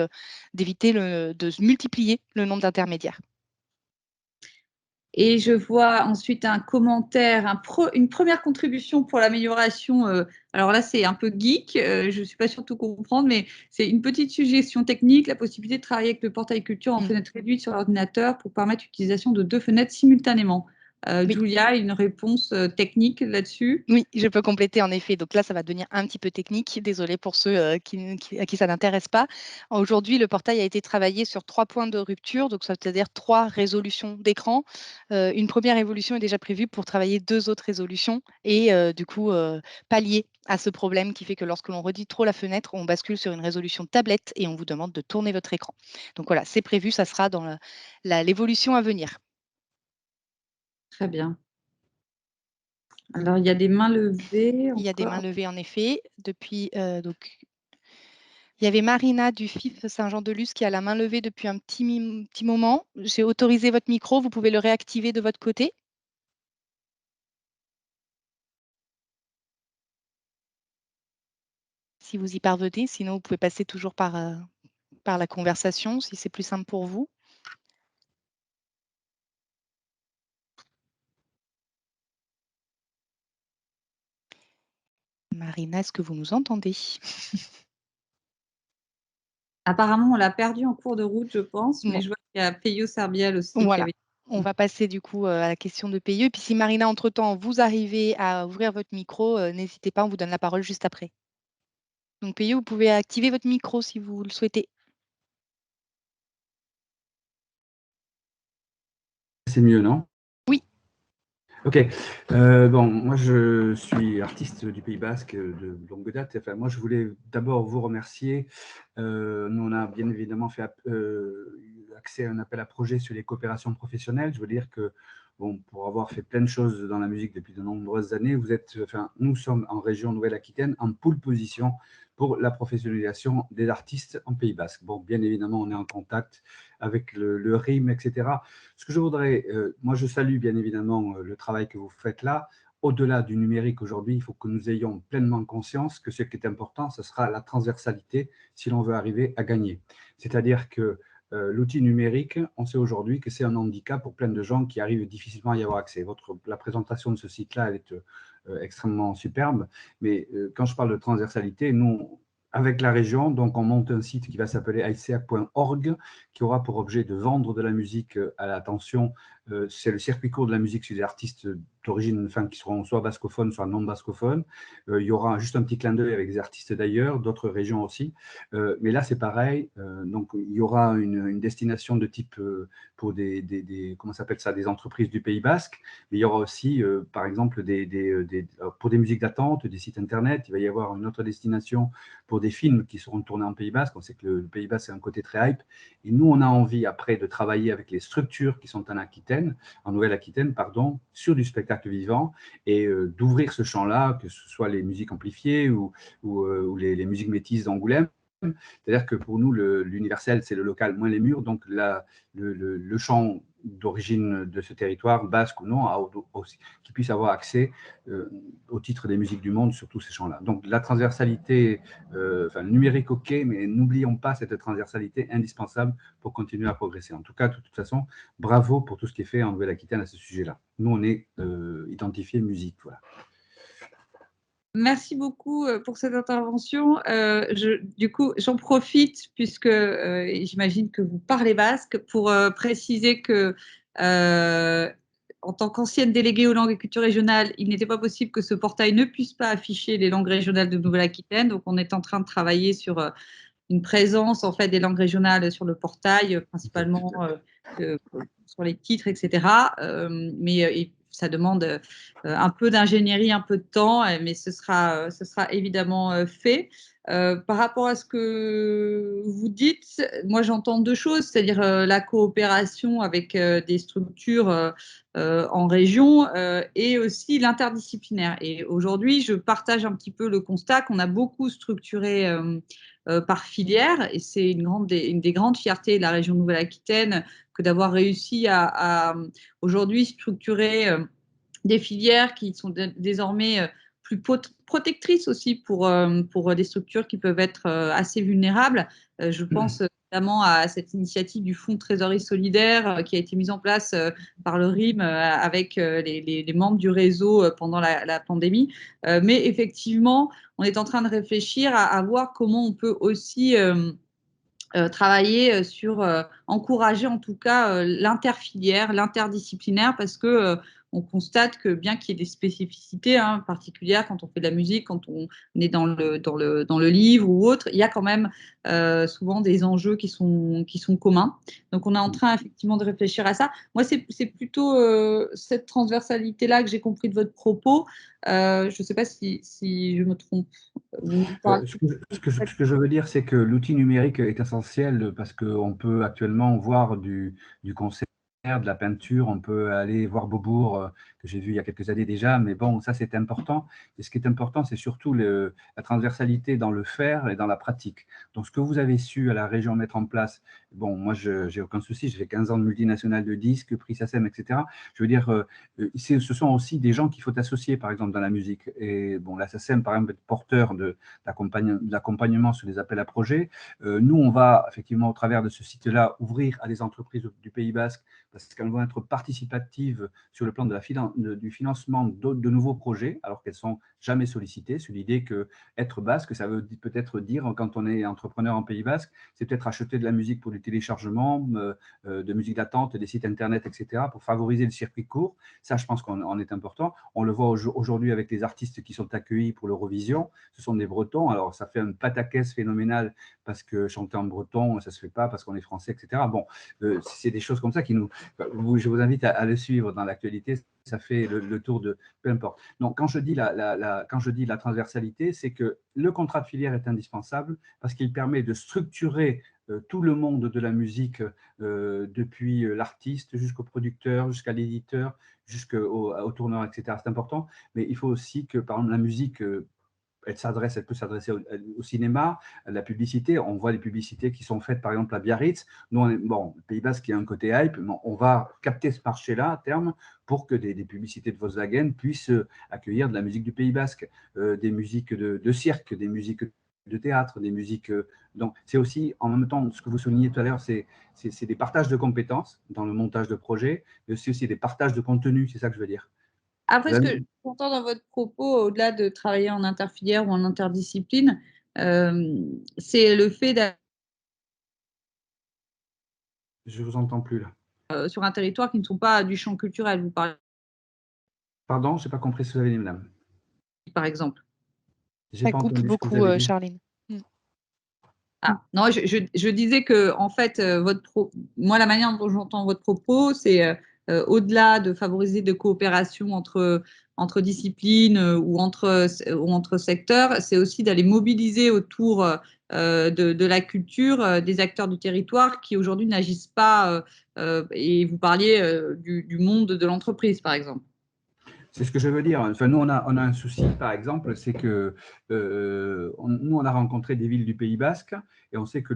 d'éviter de multiplier le nombre d'intermédiaires. Et je vois ensuite un commentaire, une première contribution pour l'amélioration. Alors là, c'est un peu geek, je ne suis pas sûre de tout comprendre, mais c'est une petite suggestion technique, la possibilité de travailler avec le portail culture en fenêtre réduite sur l'ordinateur pour permettre l'utilisation de 2 fenêtres simultanément. Oui. Julia, une réponse technique là-dessus? Oui, je peux compléter en effet. Donc là, ça va devenir un petit peu technique. Désolée pour ceux à qui ça n'intéresse pas. Aujourd'hui, le portail a été travaillé sur 3 points de rupture, donc ça veut dire 3 résolutions d'écran. Une première évolution est déjà prévue pour travailler 2 autres résolutions et du coup, pallier à ce problème qui fait que lorsque l'on redit trop la fenêtre, on bascule sur une résolution tablette et on vous demande de tourner votre écran. Donc voilà, c'est prévu, ça sera dans l'évolution à venir. Très bien. Alors, il y a des mains levées Il y a des mains encore. levées en effet depuis, donc Il y avait Marina du FIF Saint-Jean-de-Luz qui a la main levée depuis un petit moment. J'ai autorisé votre micro, vous pouvez le réactiver de votre côté. Si vous y parvenez, sinon vous pouvez passer toujours par la conversation, si c'est plus simple pour vous. Marina, est-ce que vous nous entendez? Apparemment, on l'a perdu en cours de route, je pense, mais Bon. je vois qu'il y a Peyo Serbiel aussi qui Voilà. avait... On va passer du coup à la question de Peyo. Et puis si Marina, entre-temps, vous arrivez à ouvrir votre micro, n'hésitez pas, on vous donne la parole juste après. Donc Peyo, vous pouvez activer votre micro si vous le souhaitez. C'est mieux, non? Oui. Ok. Bon, moi, je suis artiste du Pays Basque de longue date. Enfin, moi, je voulais d'abord vous remercier. Nous, on a bien évidemment fait accès à un appel à projet sur les coopérations professionnelles. Je veux dire que, bon, pour avoir fait plein de choses dans la musique depuis de nombreuses années, nous sommes en région Nouvelle-Aquitaine en pole position pour la professionnalisation des artistes en Pays Basque. Bon, bien évidemment, on est en contact avec le RIM, etc. Ce que je voudrais, moi je salue bien évidemment le travail que vous faites là. Au-delà du numérique aujourd'hui, il faut que nous ayons pleinement conscience que ce qui est important, ce sera la transversalité si l'on veut arriver à gagner. C'est-à-dire que l'outil numérique, on sait aujourd'hui que c'est un handicap pour plein de gens qui arrivent difficilement à y avoir accès. La présentation de ce site-là, elle est extrêmement superbe, mais quand je parle de transversalité, nous, avec la région, donc on monte un site qui va s'appeler ica.org, qui aura pour objet de vendre de la musique à l'attention. C'est le circuit court de la musique sur des artistes d'origine, enfin, qui seront soit bascophones, soit non bascophones. Il y aura juste un petit clin d'œil avec des artistes d'ailleurs, d'autres régions aussi. Mais là, c'est pareil. Donc, il y aura une destination de type pour comment s'appelle ça, des entreprises du Pays Basque. Mais il y aura aussi, par exemple, pour des musiques d'attente, des sites internet. Il va y avoir une autre destination pour des films qui seront tournés en Pays Basque. On sait que le Pays Basque, c'est un côté très hype. Et nous, on a envie après de travailler avec les structures qui sont en Aquitaine, en Nouvelle-Aquitaine, pardon, sur du spectacle vivant et d'ouvrir ce champ-là, que ce soit les musiques amplifiées ou les musiques métisses d'Angoulême. C'est-à-dire que pour nous, l'universel, c'est le local, moins les murs. Donc, le champ d'origine de ce territoire, basque ou non, qui puisse avoir accès au titre des musiques du monde sur tous ces champs-là. Donc, la transversalité, le numérique, ok, mais n'oublions pas cette transversalité indispensable pour continuer à progresser. En tout cas, de toute façon, bravo pour tout ce qui est fait en Nouvelle-Aquitaine à ce sujet-là. Nous, on est identifié musique, voilà. Merci beaucoup pour cette intervention. Du coup, j'en profite puisque j'imagine que vous parlez basque pour préciser que en tant qu'ancienne déléguée aux langues et cultures régionales, il n'était pas possible que ce portail ne puisse pas afficher les langues régionales de Nouvelle-Aquitaine. Donc, on est en train de travailler sur une présence en fait des langues régionales sur le portail, principalement sur les titres, etc. Mais ça demande un peu d'ingénierie, un peu de temps, mais ce sera évidemment fait. Par rapport à ce que vous dites, moi j'entends deux choses, c'est-à-dire la coopération avec des structures en région et aussi l'interdisciplinaire. Et aujourd'hui, je partage un petit peu le constat qu'on a beaucoup structuré par filière, et c'est une des grandes fiertés de la région Nouvelle-Aquitaine que d'avoir réussi à aujourd'hui structurer des filières qui sont désormais plus protectrices aussi pour des structures qui peuvent être assez vulnérables. Je pense notamment à cette initiative du Fonds de trésorerie solidaire qui a été mise en place par le RIM avec les membres du réseau pendant la pandémie. Mais effectivement, on est en train de réfléchir à voir comment on peut aussi travailler sur encourager en tout cas l'interfilière, l'interdisciplinaire, parce que on constate que bien qu'il y ait des spécificités particulières quand on fait de la musique, quand on est dans le livre ou autre, il y a quand même souvent des enjeux qui sont communs. Donc on est en train effectivement de réfléchir à ça. Moi, c'est plutôt cette transversalité-là que j'ai compris de votre propos. Je ne sais pas si je me trompe. Ce que je veux dire, c'est que l'outil numérique est essentiel parce qu'on peut actuellement voir du conseil de la peinture, on peut aller voir Beaubourg, que j'ai vu il y a quelques années déjà, mais bon, ça c'est important. Et ce qui est important, c'est surtout la transversalité dans le faire et dans la pratique. Donc ce que vous avez su à la région mettre en place, bon, moi je n'ai aucun souci, j'ai fait 15 ans de multinationale de disques, prix SACEM, etc. Je veux dire, ce sont aussi des gens qu'il faut associer, par exemple, dans la musique. Et bon, la SACEM, par exemple, est porteur d'accompagnement sur les appels à projets. Nous, on va effectivement, au travers de ce site-là, ouvrir à des entreprises du Pays Basque parce qu'elles vont être participatives sur le plan du financement de nouveaux projets, alors qu'elles ne sont jamais sollicitées, sur l'idée que être basque, ça veut peut-être dire, quand on est entrepreneur en Pays Basque, c'est peut-être acheter de la musique pour du téléchargement, de musique d'attente, des sites internet, etc., pour favoriser le circuit court. Ça, je pense qu'on est important. On le voit aujourd'hui avec les artistes qui sont accueillis pour l'Eurovision. Ce sont des Bretons. Alors, ça fait un pataquès phénoménal parce que chanter en breton, ça ne se fait pas parce qu'on est français, etc. Bon, c'est des choses comme ça qui nous… Je vous invite à le suivre dans l'actualité. Ça fait le tour de… Peu importe. Donc, quand je dis la transversalité, c'est que le contrat de filière est indispensable parce qu'il permet de structurer tout le monde de la musique, depuis l'artiste jusqu'au producteur, jusqu'à l'éditeur, jusqu'au tourneur, etc. C'est important. Mais il faut aussi que, par exemple, la musique… elle peut s'adresser au cinéma, à la publicité. On voit des publicités qui sont faites, par exemple, à Biarritz. Nous, bon, le Pays Basque, qui a un côté hype, mais on va capter ce marché-là à terme pour que des publicités de Volkswagen puissent accueillir de la musique du Pays Basque, des musiques de cirque, des musiques de théâtre, des musiques… donc, c'est aussi, en même temps, ce que vous soulignez tout à l'heure, c'est des partages de compétences dans le montage de projets, mais c'est aussi des partages de contenu, c'est ça que je veux dire. Après, ce que j'entends dans votre propos, au-delà de travailler en interfilière ou en interdiscipline, c'est le fait d'être Je ne vous entends plus là. sur un territoire qui ne sont pas du champ culturel. Vous parlez, Pardon, je n'ai pas compris ce que vous avez dit, madame. par exemple. Je n'ai Ça pas coupe entendu ce que vous beaucoup, avez dit. Charline. Ah, non, je disais que, en fait, moi, la manière dont j'entends votre propos, c'est au-delà de favoriser de coopération entre disciplines ou entre secteurs, c'est aussi d'aller mobiliser autour de la culture des acteurs du territoire qui aujourd'hui n'agissent pas. Et vous parliez du monde de l'entreprise, par exemple. C'est ce que je veux dire. Enfin, nous, on a un souci, par exemple, c'est que nous, on a rencontré des villes du Pays Basque et on sait que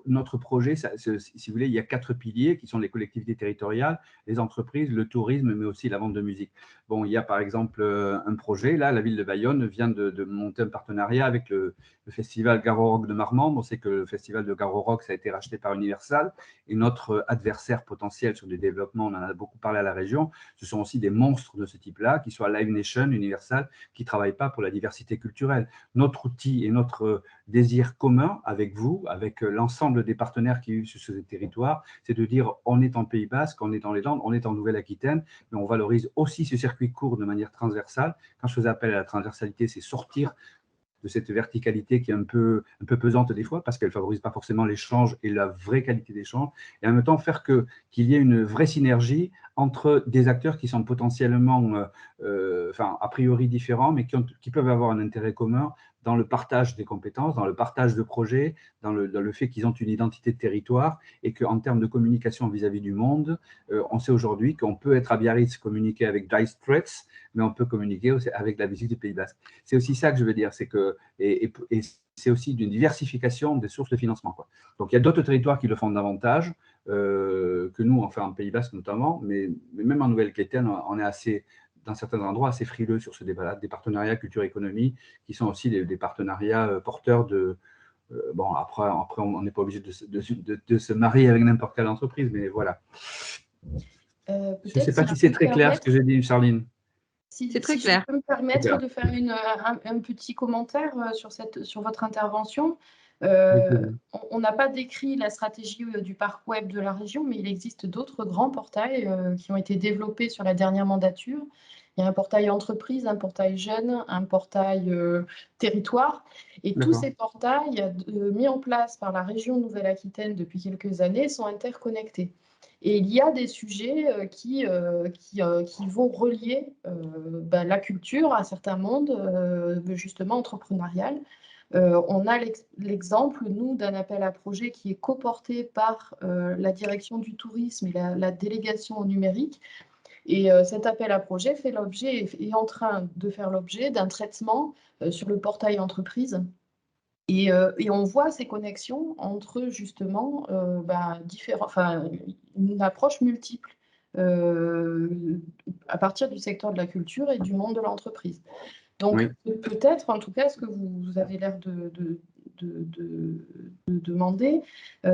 notre projet, si vous voulez, il y a 4 piliers qui sont les collectivités territoriales, les entreprises, le tourisme, mais aussi la vente de musique. Bon, il y a par exemple un projet, là, la ville de Bayonne vient de monter un partenariat avec le festival Garo Rock de Marmande. On sait que le festival de Garo Rock, ça a été racheté par Universal et notre adversaire potentiel sur des développements, on en a beaucoup parlé à la région, ce sont aussi des monstres de ce type-là, qui soient Live Nation, Universal, qui ne travaillent pas pour la diversité culturelle. Notre outil et notre désir commun avec vous, avec l'ensemble des partenaires qui vivent sur ce territoire, c'est de dire on est en Pays Basque, on est dans les Landes, on est en Nouvelle-Aquitaine, mais on valorise aussi ce circuit court de manière transversale. Quand je fais appel à la transversalité, c'est sortir de cette verticalité qui est un peu pesante des fois, parce qu'elle ne favorise pas forcément l'échange et la vraie qualité d'échange, et en même temps faire qu'il y ait une vraie synergie entre des acteurs qui sont potentiellement, a priori différents, mais qui peuvent avoir un intérêt commun dans le partage des compétences, dans le partage de projets, dans le fait qu'ils ont une identité de territoire, et qu'en termes de communication vis-à-vis du monde, on sait aujourd'hui qu'on peut être à Biarritz, communiquer avec Dire Straits, mais on peut communiquer aussi avec la musique du Pays Basque. C'est aussi ça que je veux dire, c'est que et c'est aussi d'une diversification des sources de financement, quoi. Donc il y a d'autres territoires qui le font davantage que nous, enfin en Pays Basque notamment, mais même en Nouvelle-Aquitaine, on est assez, dans certains endroits, assez frileux sur ce débat-là, des partenariats culture-économie qui sont aussi des partenariats porteurs de… bon, après on n'est pas obligé de se marier avec n'importe quelle entreprise, mais voilà. Je ne sais pas si c'est très clair ce que j'ai dit, Charline. C'est très clair. Je peux me permettre de faire un petit commentaire sur votre intervention. On n'a pas décrit la stratégie du parc web de la région, mais il existe d'autres grands portails qui ont été développés sur la dernière mandature. Il y a un portail entreprise, un portail jeune, un portail territoire. Et tous ces portails mis en place par la région Nouvelle-Aquitaine depuis quelques années sont interconnectés. Et il y a des sujets qui vont relier la culture à certains mondes, justement entrepreneurial. On a l'exemple, nous, d'un appel à projet qui est coporté par la direction du tourisme et la délégation au numérique. Et cet appel à projet est en train de faire l'objet d'un traitement sur le portail entreprise. Et on voit ces connexions entre justement une approche multiple à partir du secteur de la culture et du monde de l'entreprise. Donc peut-être, en tout cas, ce que vous avez l'air de demander,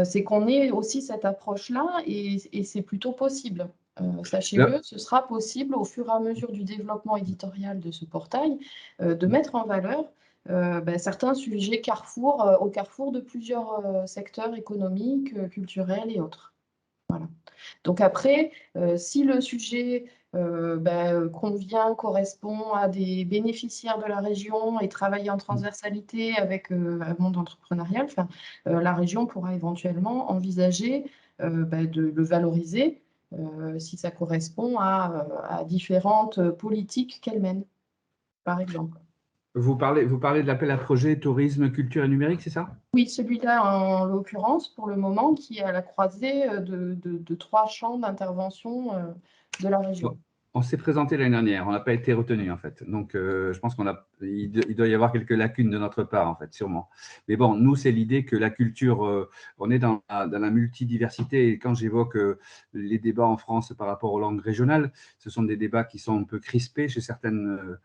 c'est qu'on ait aussi cette approche-là et c'est plutôt possible. Sachez-le, ce sera possible au fur et à mesure du développement éditorial de ce portail de mettre en valeur certains sujets au carrefour de plusieurs secteurs économiques, culturels et autres. Voilà. Donc après, si le sujet convient, correspond à des bénéficiaires de la région et travaille en transversalité avec un monde entrepreneurial, la région pourra éventuellement envisager de le valoriser si ça correspond à différentes politiques qu'elle mène, par exemple. Vous parlez de l'appel à projet tourisme, culture et numérique, c'est ça? Oui, celui-là, en l'occurrence, pour le moment, qui est à la croisée de 3 champs d'intervention de la région. On s'est présenté l'année dernière, on n'a pas été retenu en fait. Donc, je pense il doit y avoir quelques lacunes de notre part en fait, sûrement. Mais bon, nous, c'est l'idée que la culture, on est dans la multidiversité. Et quand j'évoque les débats en France par rapport aux langues régionales, ce sont des débats qui sont un peu crispés chez certaines.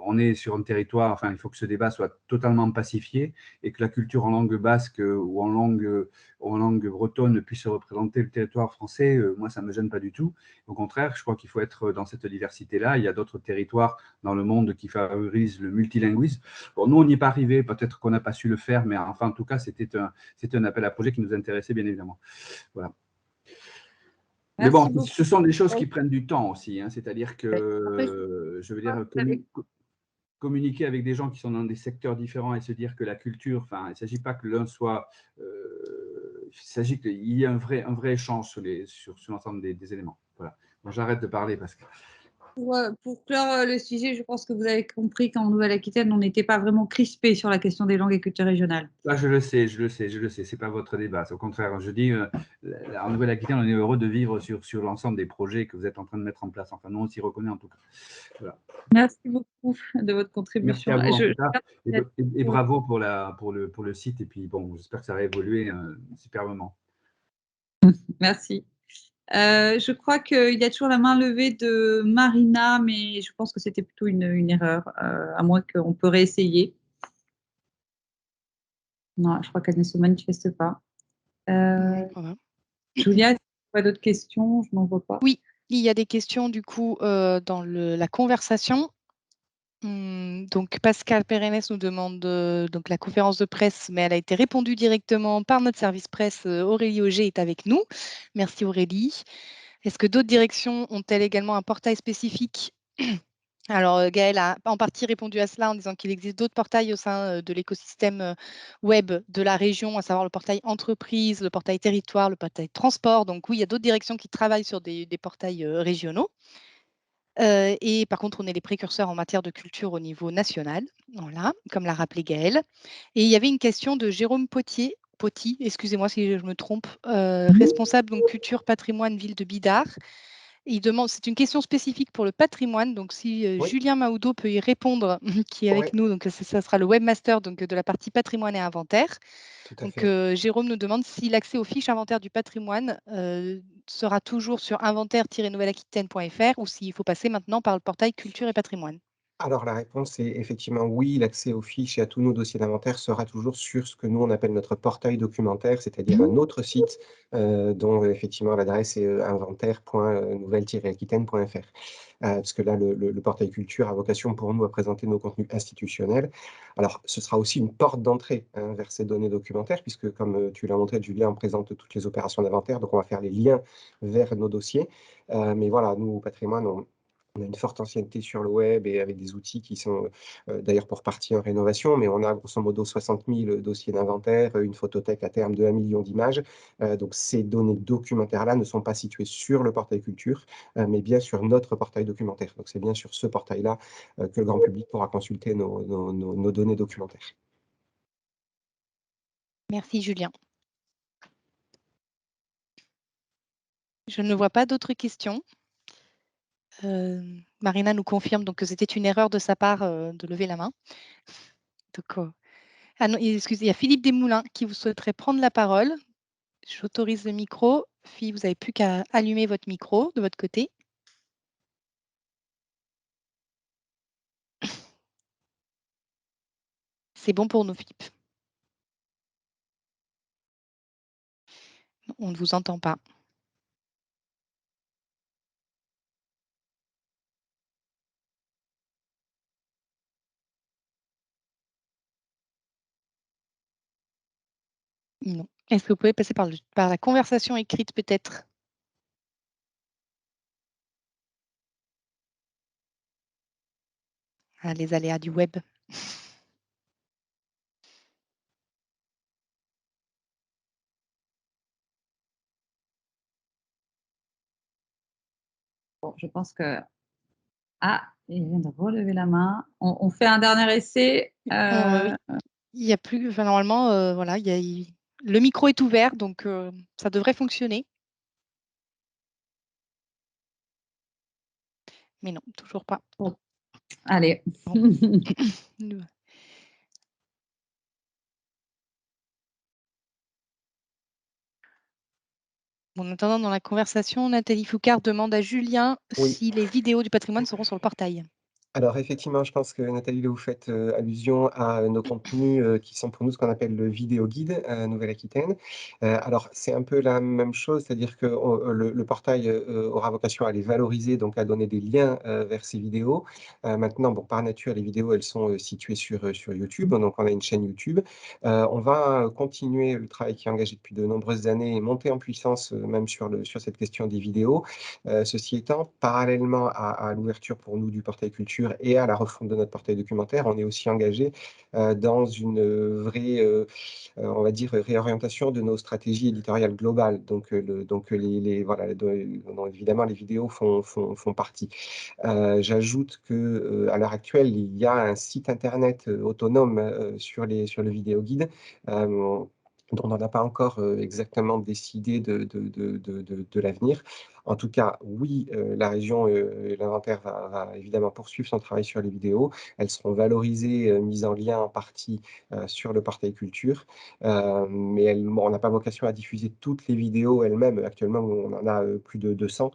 On est sur un territoire, enfin, il faut que ce débat soit totalement pacifié et que la culture en langue basque ou en langue bretonne puisse représenter le territoire français. Moi, ça ne me gêne pas du tout. Au contraire, je crois qu'il faut être dans cette diversité-là. Il y a d'autres territoires dans le monde qui favorisent le multilinguisme. Bon, nous, on n'y est pas arrivé, peut-être qu'on n'a pas su le faire, mais enfin, en tout cas, c'était un appel à projet qui nous intéressait, bien évidemment. Voilà. Mais bon, ce sont des choses qui prennent du temps aussi. Hein, c'est-à-dire que, je veux dire, communiquer avec des gens qui sont dans des secteurs différents et se dire que la culture, enfin, il ne s'agit pas que l'un soit… il s'agit qu'il y ait un vrai échange sur l'ensemble des éléments. Voilà. Bon, j'arrête de parler parce que… Pour clore le sujet, je pense que vous avez compris qu'en Nouvelle-Aquitaine, on n'était pas vraiment crispé sur la question des langues et cultures régionales. Là, je le sais. Ce n'est pas votre débat. Au contraire, je dis, en Nouvelle-Aquitaine, on est heureux de vivre sur l'ensemble des projets que vous êtes en train de mettre en place. Enfin, nous, on s'y reconnaît en tout cas. Voilà. Merci beaucoup de votre contribution. Merci à vous, en tout cas. Et bravo pour le site. Et puis, bon, j'espère que ça va évoluer superbement. Merci. Je crois qu'il y a toujours la main levée de Marina, mais je pense que c'était plutôt une erreur, à moins qu'on peut réessayer. Non, je crois qu'elle ne se manifeste pas. Julia, pas d'autres questions? Je n'en vois pas. Oui, il y a des questions du coup dans la conversation. Donc Pascal Pérennes nous demande donc la conférence de presse, mais elle a été répondue directement par notre service presse. Aurélie Auger est avec nous. Merci Aurélie. Est-ce que d'autres directions ont-elles également un portail spécifique? Alors, Gaëlle a en partie répondu à cela en disant qu'il existe d'autres portails au sein de l'écosystème web de la région, à savoir le portail entreprise, le portail territoire, le portail transport. Donc oui, il y a d'autres directions qui travaillent sur des portails régionaux. Et par contre, on est les précurseurs en matière de culture au niveau national, voilà, comme l'a rappelé Gaëlle. Et il y avait une question de Jérôme Poty, excusez-moi si je me trompe, responsable donc culture, patrimoine, ville de Bidart. Il demande, c'est une question spécifique pour le patrimoine, donc si Julien Mahoudeau peut y répondre, qui est avec nous, donc ça sera le webmaster donc, de la partie patrimoine et inventaire. Donc Jérôme nous demande si l'accès aux fiches inventaire du patrimoine sera toujours sur inventaire-nouvelle-aquitaine.fr ou s'il faut passer maintenant par le portail culture et patrimoine. Alors la réponse est effectivement oui, l'accès aux fiches et à tous nos dossiers d'inventaire sera toujours sur ce que nous on appelle notre portail documentaire, c'est-à-dire un autre site dont effectivement l'adresse est inventaire.nouvelle-aquitaine.fr. Parce que là, le portail culture a vocation pour nous à présenter nos contenus institutionnels. Alors, ce sera aussi une porte d'entrée vers ces données documentaires, puisque comme tu l'as montré, Julien, on présente toutes les opérations d'inventaire, donc on va faire les liens vers nos dossiers. Mais voilà, nous, au patrimoine, on a une forte ancienneté sur le web et avec des outils qui sont d'ailleurs pour partie en rénovation, mais on a grosso modo 60 000 dossiers d'inventaire, une photothèque à terme de 1 million d'images. Donc ces données documentaires-là ne sont pas situées sur le portail culture, mais bien sur notre portail documentaire. Donc c'est bien sur ce portail-là que le grand public pourra consulter nos données documentaires. Merci Julien. Je ne vois pas d'autres questions. Marina nous confirme donc que c'était une erreur de sa part de lever la main. Donc, ah non, excusez, il y a Philippe Desmoulins qui vous souhaiterait prendre la parole. J'autorise le micro. Philippe, vous n'avez plus qu'à allumer votre micro de votre côté. C'est bon pour nous, Philippe. On ne vous entend pas. Non. Est-ce que vous pouvez passer par la conversation écrite peut-être? Ah, les aléas du web. Bon, je pense que... Ah, il vient de relever la main. On fait un dernier essai. Il n'y a plus, enfin, normalement, voilà, le micro est ouvert, donc ça devrait fonctionner. Mais non, toujours pas. Bon. Allez. Bon. En attendant, dans la conversation, Nathalie Foucard demande à Julien si les vidéos du patrimoine seront sur le portail. Alors effectivement, je pense que Nathalie, là, vous faites allusion à nos contenus qui sont pour nous ce qu'on appelle le vidéo guide Nouvelle-Aquitaine. Alors c'est un peu la même chose, c'est-à-dire que le portail aura vocation à les valoriser, donc à donner des liens vers ces vidéos. Maintenant, bon, par nature, les vidéos, elles sont situées sur YouTube, donc on a une chaîne YouTube. On va continuer le travail qui est engagé depuis de nombreuses années et monter en puissance même sur cette question des vidéos. Ceci étant, parallèlement à l'ouverture pour nous du portail culture et à la refonte de notre portail documentaire, on est aussi engagé dans une vraie, on va dire, réorientation de nos stratégies éditoriales globales. Donc, voilà, dont évidemment, les vidéos font partie. J'ajoute qu'à l'heure actuelle, il y a un site internet autonome sur le vidéo guide. Dont on n'a pas encore exactement décidé de l'avenir. En tout cas, oui, la région et l'inventaire va évidemment poursuivre son travail sur les vidéos. Elles seront valorisées, mises en lien en partie sur le portail culture, mais on n'a pas vocation à diffuser toutes les vidéos elles-mêmes. Actuellement, on en a plus de 200.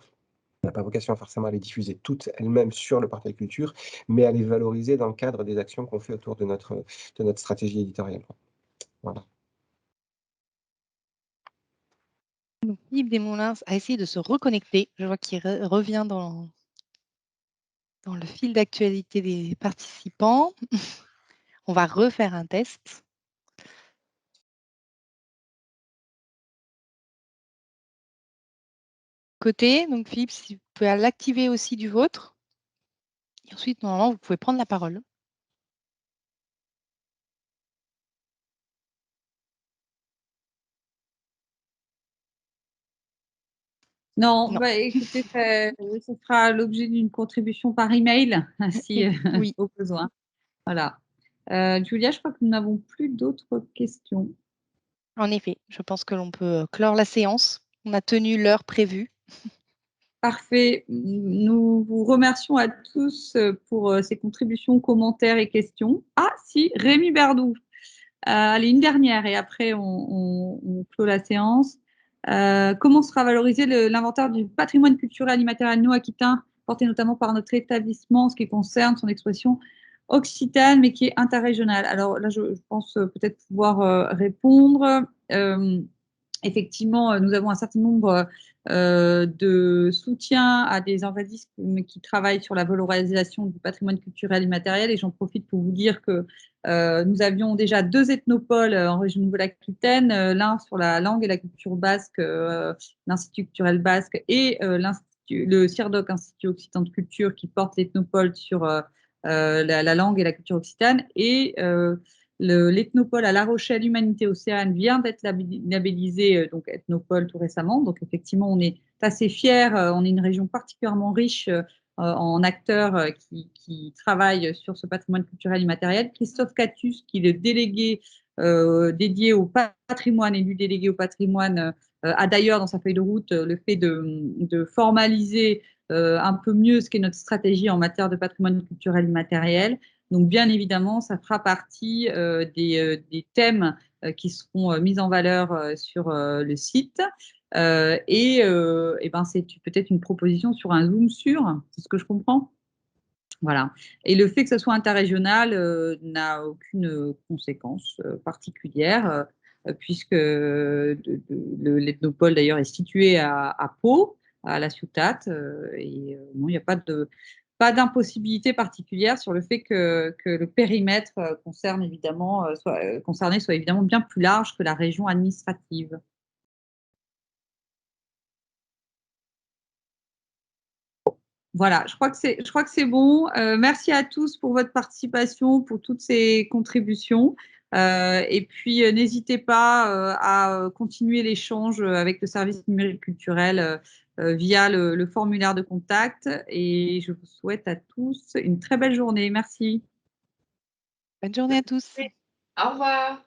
On n'a pas vocation forcément à les diffuser toutes elles-mêmes sur le portail culture, mais à les valoriser dans le cadre des actions qu'on fait autour de notre stratégie éditoriale. Voilà. Donc, Yves Desmoulins a essayé de se reconnecter. Je vois qu'il revient dans le fil d'actualité des participants. On va refaire un test. Côté, donc Philippe, si vous pouvez l'activer aussi du vôtre. Et ensuite, normalement, vous pouvez prendre la parole. Non, Non. bah, écoutez, ça fera l'objet d'une contribution par email, si Oui. au besoin. Voilà. Julia, je crois que nous n'avons plus d'autres questions. En effet, je pense que l'on peut clore la séance. On a tenu l'heure prévue. Parfait. Nous vous remercions à tous pour ces contributions, commentaires et questions. Ah, si, Rémi Berdou. Allez, une dernière et après on clôt la séance. Comment sera valorisé l'inventaire du patrimoine culturel immatériel néo-aquitain, porté notamment par notre établissement en ce qui concerne son expression occitane, mais qui est interrégionale? Alors là, je pense peut-être pouvoir répondre. Effectivement, nous avons un certain nombre de soutiens à des organismes qui travaillent sur la valorisation du patrimoine culturel immatériel et j'en profite pour vous dire que nous avions déjà 2 ethnopoles en région Nouvelle-Aquitaine, l'un sur la langue et la culture basque, l'Institut culturel basque et le CIRDOC, Institut occitan de culture, qui porte l'ethnopole sur la langue et la culture occitane. Et l'ethnopole à La Rochelle Humanité Océane vient d'être labellisé donc ethnopole tout récemment. Donc effectivement, on est assez fiers. On est une région particulièrement riche en acteurs qui travaillent sur ce patrimoine culturel immatériel. Christophe Catus, qui est le délégué dédié au patrimoine et du délégué au patrimoine a d'ailleurs dans sa feuille de route le fait de formaliser un peu mieux ce qu'est notre stratégie en matière de patrimoine culturel immatériel. Donc, bien évidemment, ça fera partie des thèmes qui seront mis en valeur sur le site. Et ben, c'est peut-être une proposition sur un Zoom sur, c'est ce que je comprends. Voilà. Et le fait que ce soit interrégional n'a aucune conséquence particulière, puisque l'Ethnopole d'ailleurs est situé à Pau, à La Ciotat, et non, il n'y a pas d'impossibilité particulière sur le fait que le périmètre concerné soit évidemment bien plus large que la région administrative. Voilà, je crois que c'est bon. Merci à tous pour votre participation, pour toutes ces contributions. Et puis, n'hésitez pas à continuer l'échange avec le service numérique culturel via le formulaire de contact. Et je vous souhaite à tous une très belle journée. Merci. Bonne journée à tous. Au revoir.